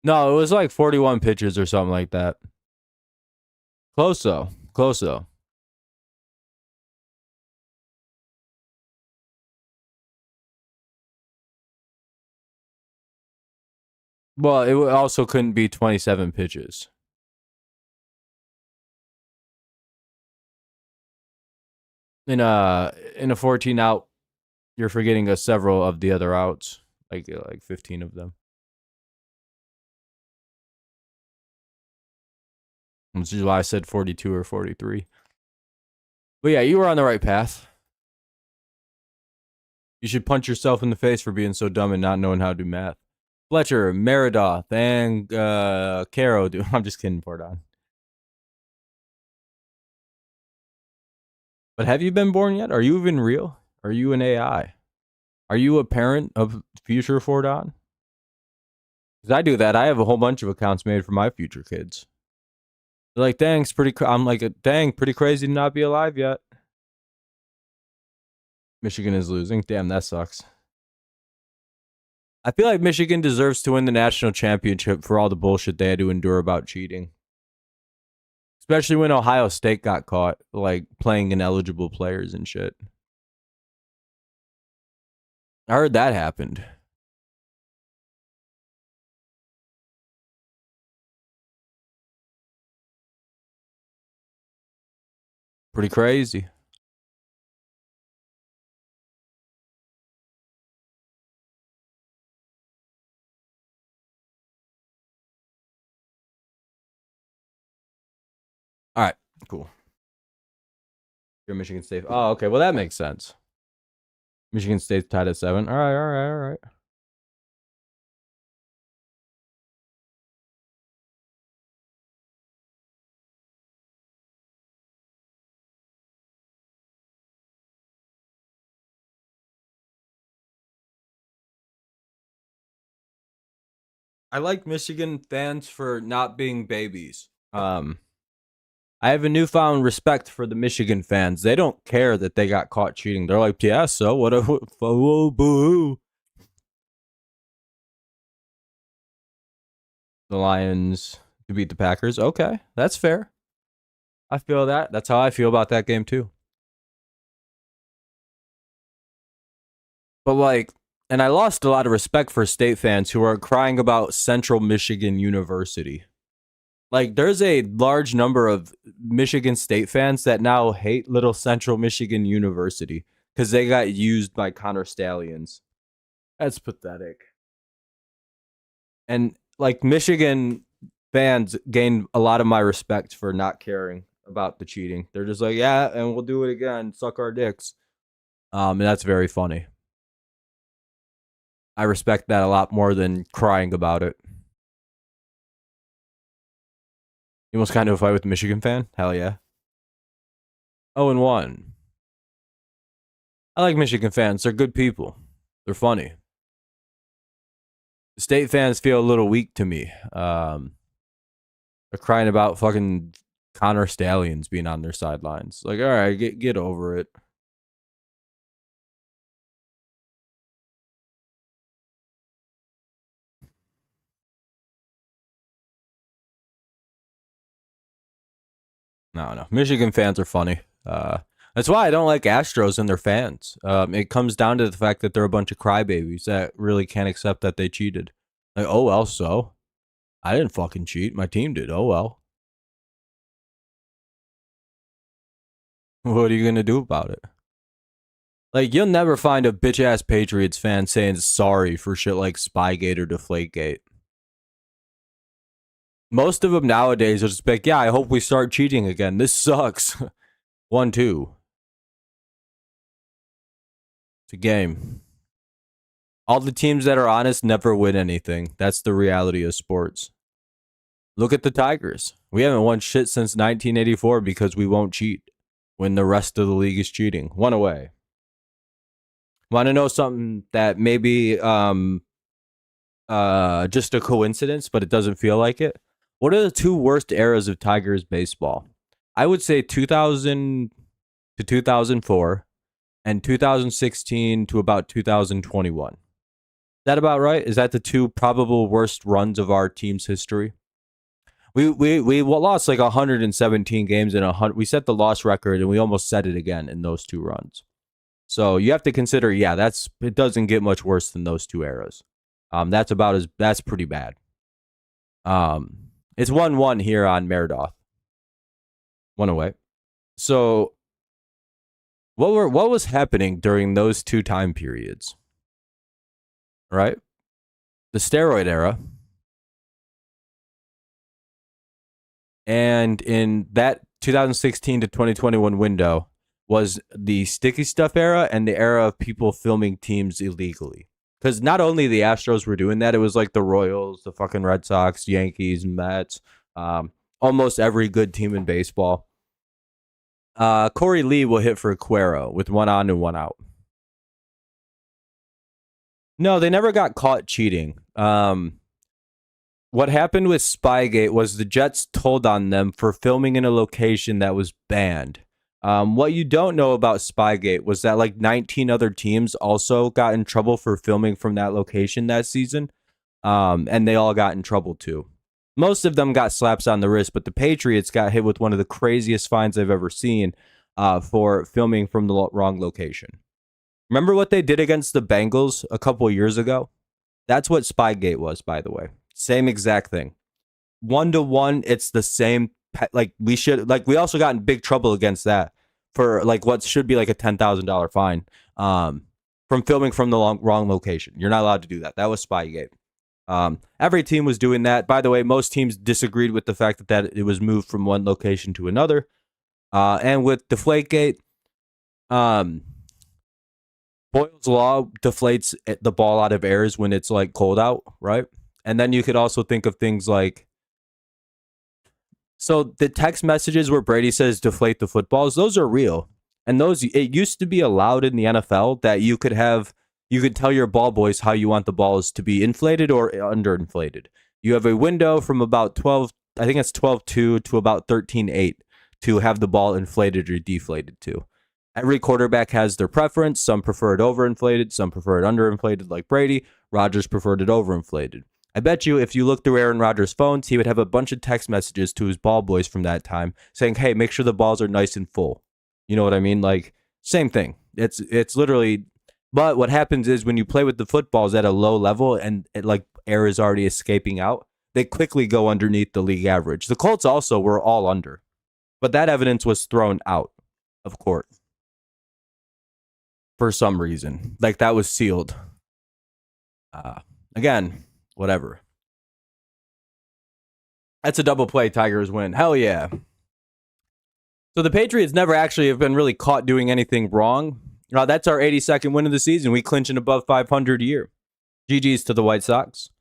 No, it was like 41 pitches or something like that. Close though. Close though. Well, it also couldn't be 27 pitches. In a 14 out, you're forgetting several of the other outs, like 15 of them. Which is why I said 42 or 43. But yeah, you were on the right path. You should punch yourself in the face for being so dumb and not knowing how to do math. Fletcher, Meridoth, and Caro. Dude, I'm just kidding, Fordon. But have you been born yet? Are you even real? Are you an AI? Are you a parent of future Fordon? Because I do that. I have a whole bunch of accounts made for my future kids. They're like, dang, I'm like, dang, pretty crazy to not be alive yet. Michigan is losing. Damn, that sucks. I feel like Michigan deserves to win the national championship for all the bullshit they had to endure about cheating. Especially when Ohio State got caught, like, playing ineligible players and shit. I heard that happened. Pretty crazy. All right, cool. You're Michigan State. Oh, okay. Well, that makes sense. Michigan State's tied at 7. All right, all right, all right. I like Michigan fans for not being babies. I have a newfound respect for the Michigan fans. They don't care that they got caught cheating. They're like, yeah, so what? Oh, boo. The Lions to beat the Packers. Okay, that's fair. I feel that. That's how I feel about that game too. But like, and I lost a lot of respect for state fans who are crying about Central Michigan University. Like, there's a large number of Michigan State fans that now hate Little Central Michigan University because they got used by Connor Stallions. That's pathetic. And like, Michigan fans gained a lot of my respect for not caring about the cheating. They're just like, yeah, and we'll do it again. Suck our dicks. And that's very funny. I respect that a lot more than crying about it. You almost got into a fight with a Michigan fan? Hell yeah. 0-1. I like Michigan fans. They're good people. They're funny. State fans feel a little weak to me. They're crying about fucking Connor Stallions being on their sidelines. Like, all right, get over it. No. Michigan fans are funny. That's why I don't like Astros and their fans. It comes down to the fact that they're a bunch of crybabies that really can't accept that they cheated. Like, oh well, so I didn't fucking cheat. My team did. Oh well. What are you gonna do about it? Like, you'll never find a bitch ass Patriots fan saying sorry for shit like Spygate or Deflategate. Most of them nowadays will just be like, yeah, I hope we start cheating again. This sucks. 1-2. It's a game. All the teams that are honest never win anything. That's the reality of sports. Look at the Tigers. We haven't won shit since 1984 because we won't cheat when the rest of the league is cheating. One away. Want to know something that maybe just a coincidence, but it doesn't feel like it? What are the two worst eras of Tigers baseball? I would say 2000 to 2004 and 2016 to about 2021. Is that about right? Is that the two probable worst runs of our team's history? We lost like 117 games in 100. We set the loss record and we almost set it again in those two runs. So you have to consider, yeah, it doesn't get much worse than those two eras. That's pretty bad. It's 1-1 here on Meridoth. One away. So what was happening during those two time periods? Right? The steroid era. And in that 2016 to 2021 window was the sticky stuff era and the era of people filming teams illegally. Because not only the Astros were doing that, it was like the Royals, the fucking Red Sox, Yankees, Mets, almost every good team in baseball. Corey Lee will hit for Cuero with one on and one out. No, they never got caught cheating. What happened with Spygate was the Jets told on them for filming in a location that was banned. What you don't know about Spygate was that like 19 other teams also got in trouble for filming from that location that season, and they all got in trouble too. Most of them got slaps on the wrist, but the Patriots got hit with one of the craziest fines I've ever seen for filming from the wrong location. Remember what they did against the Bengals a couple years ago? That's what Spygate was, by the way. Same exact thing. 1-to-1, it's the same. Like we also got in big trouble against that for like what should be like a $10,000 fine from filming from the wrong location. You're not allowed to do that. That was Spygate. Every team was doing that. By the way, most teams disagreed with the fact that it was moved from one location to another. And with Deflategate, Boyle's Law deflates the ball out of airs when it's like cold out, right? And then you could also think of things like, so the text messages where Brady says deflate the footballs, those are real. And those, it used to be allowed in the NFL that you could tell your ball boys how you want the balls to be inflated or underinflated. You have a window from about 12, I think it's 12.2 to about 13.8 to have the ball inflated or deflated to. Every quarterback has their preference. Some prefer it overinflated. Some prefer it underinflated like Brady. Rodgers preferred it overinflated. I bet you if you look through Aaron Rodgers' phones, he would have a bunch of text messages to his ball boys from that time saying, hey, make sure the balls are nice and full. You know what I mean? Like, same thing. It's literally, but what happens is when you play with the footballs at a low level and like air is already escaping out, they quickly go underneath the league average. The Colts also were all under, but that evidence was thrown out of court for some reason. Like that was sealed. Again, whatever. That's a double play. Tigers win. Hell yeah. So the Patriots never actually have been really caught doing anything wrong. That's our 82nd win of the season. We clinch an above 500 a year. GG's to the White Sox.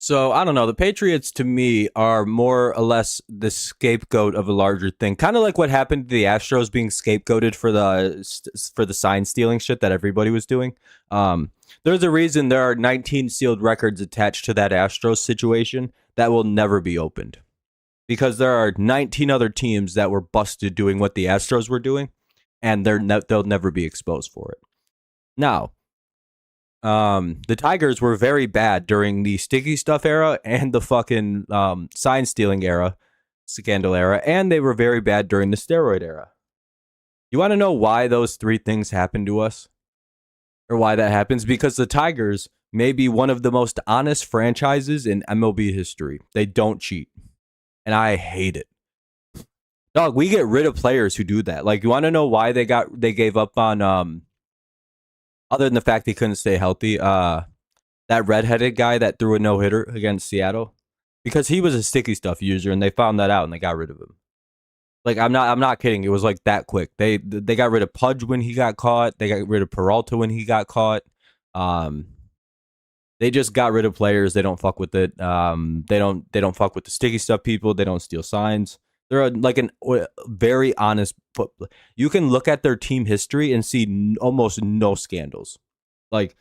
So I don't know. The Patriots to me are more or less the scapegoat of a larger thing. Kind of like what happened to the Astros being scapegoated for the sign stealing shit that everybody was doing. There's a reason there are 19 sealed records attached to that Astros situation that will never be opened. Because there are 19 other teams that were busted doing what the Astros were doing, and they'll never be exposed for it. Now, the Tigers were very bad during the sticky stuff era and the fucking sign stealing era, scandal era, and they were very bad during the steroid era. You want to know why those three things happened to us? Or why that happens? Because the Tigers may be one of the most honest franchises in MLB history. They don't cheat. And I hate it. Dog, we get rid of players who do that. Like, you want to know why they gave up on other than the fact he couldn't stay healthy, that redheaded guy that threw a no-hitter against Seattle? Because he was a sticky stuff user and they found that out and they got rid of him. Like, I'm not kidding. It was like that quick. They got rid of Pudge when he got caught. They got rid of Peralta when he got caught. They just got rid of players. They don't fuck with it. They don't fuck with the sticky stuff people. They don't steal signs. They're like a very honest. You can look at their team history and see almost no scandals, like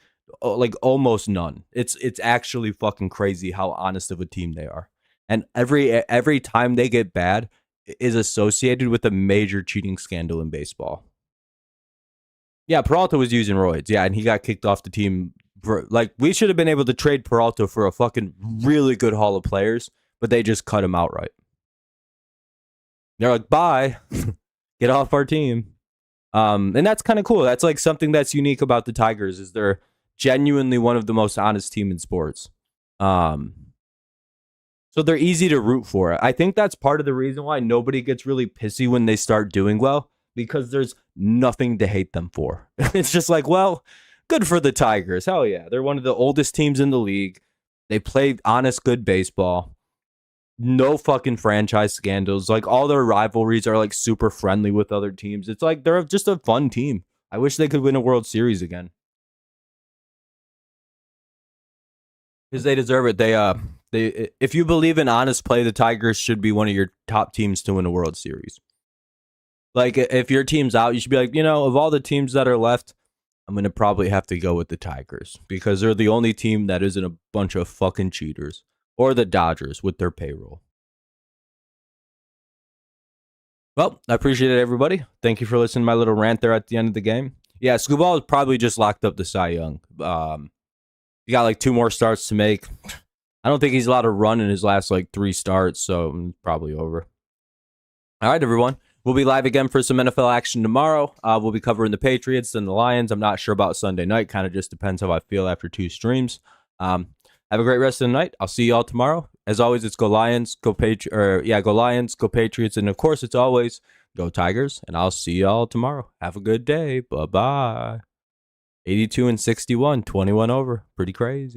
almost none. It's actually fucking crazy how honest of a team they are. And every time they get bad is associated with a major cheating scandal in baseball. Yeah, Peralta was using roids. Yeah, and he got kicked off the team. Like, we should have been able to trade Peralta for a fucking really good haul of players, but they just cut him outright. They're like, bye, get off our team. And that's kind of cool. That's like something that's unique about the Tigers is they're genuinely one of the most honest team in sports. So they're easy to root for. I think that's part of the reason why nobody gets really pissy when they start doing well, because there's nothing to hate them for. It's just like, well, good for the Tigers. Hell yeah. They're one of the oldest teams in the league. They play honest, good baseball. No fucking franchise scandals. Like, all their rivalries are like super friendly with other teams. It's like they're just a fun team. I wish they could win a World Series again. Because they deserve it. They if you believe in honest play, the Tigers should be one of your top teams to win a World Series. Like, if your team's out, you should be like, of all the teams that are left, I'm going to probably have to go with the Tigers because they're the only team that isn't a bunch of fucking cheaters. Or the Dodgers with their payroll. Well, I appreciate it, everybody. Thank you for listening to my little rant there at the end of the game. Yeah, Scubal is probably just locked up the Cy Young. He got like 2 more starts to make. I don't think he's allowed to run in his last like 3 starts, so probably over. All right, everyone. We'll be live again for some NFL action tomorrow. We'll be covering the Patriots and the Lions. I'm not sure about Sunday night. Kind of just depends how I feel after 2 streams. Have a great rest of the night. I'll see y'all tomorrow. As always, it's go Lions, go go Lions, go Patriots, and of course, it's always go Tigers. And I'll see y'all tomorrow. Have a good day. Bye-bye. 82 and 61, 21 over. Pretty crazy.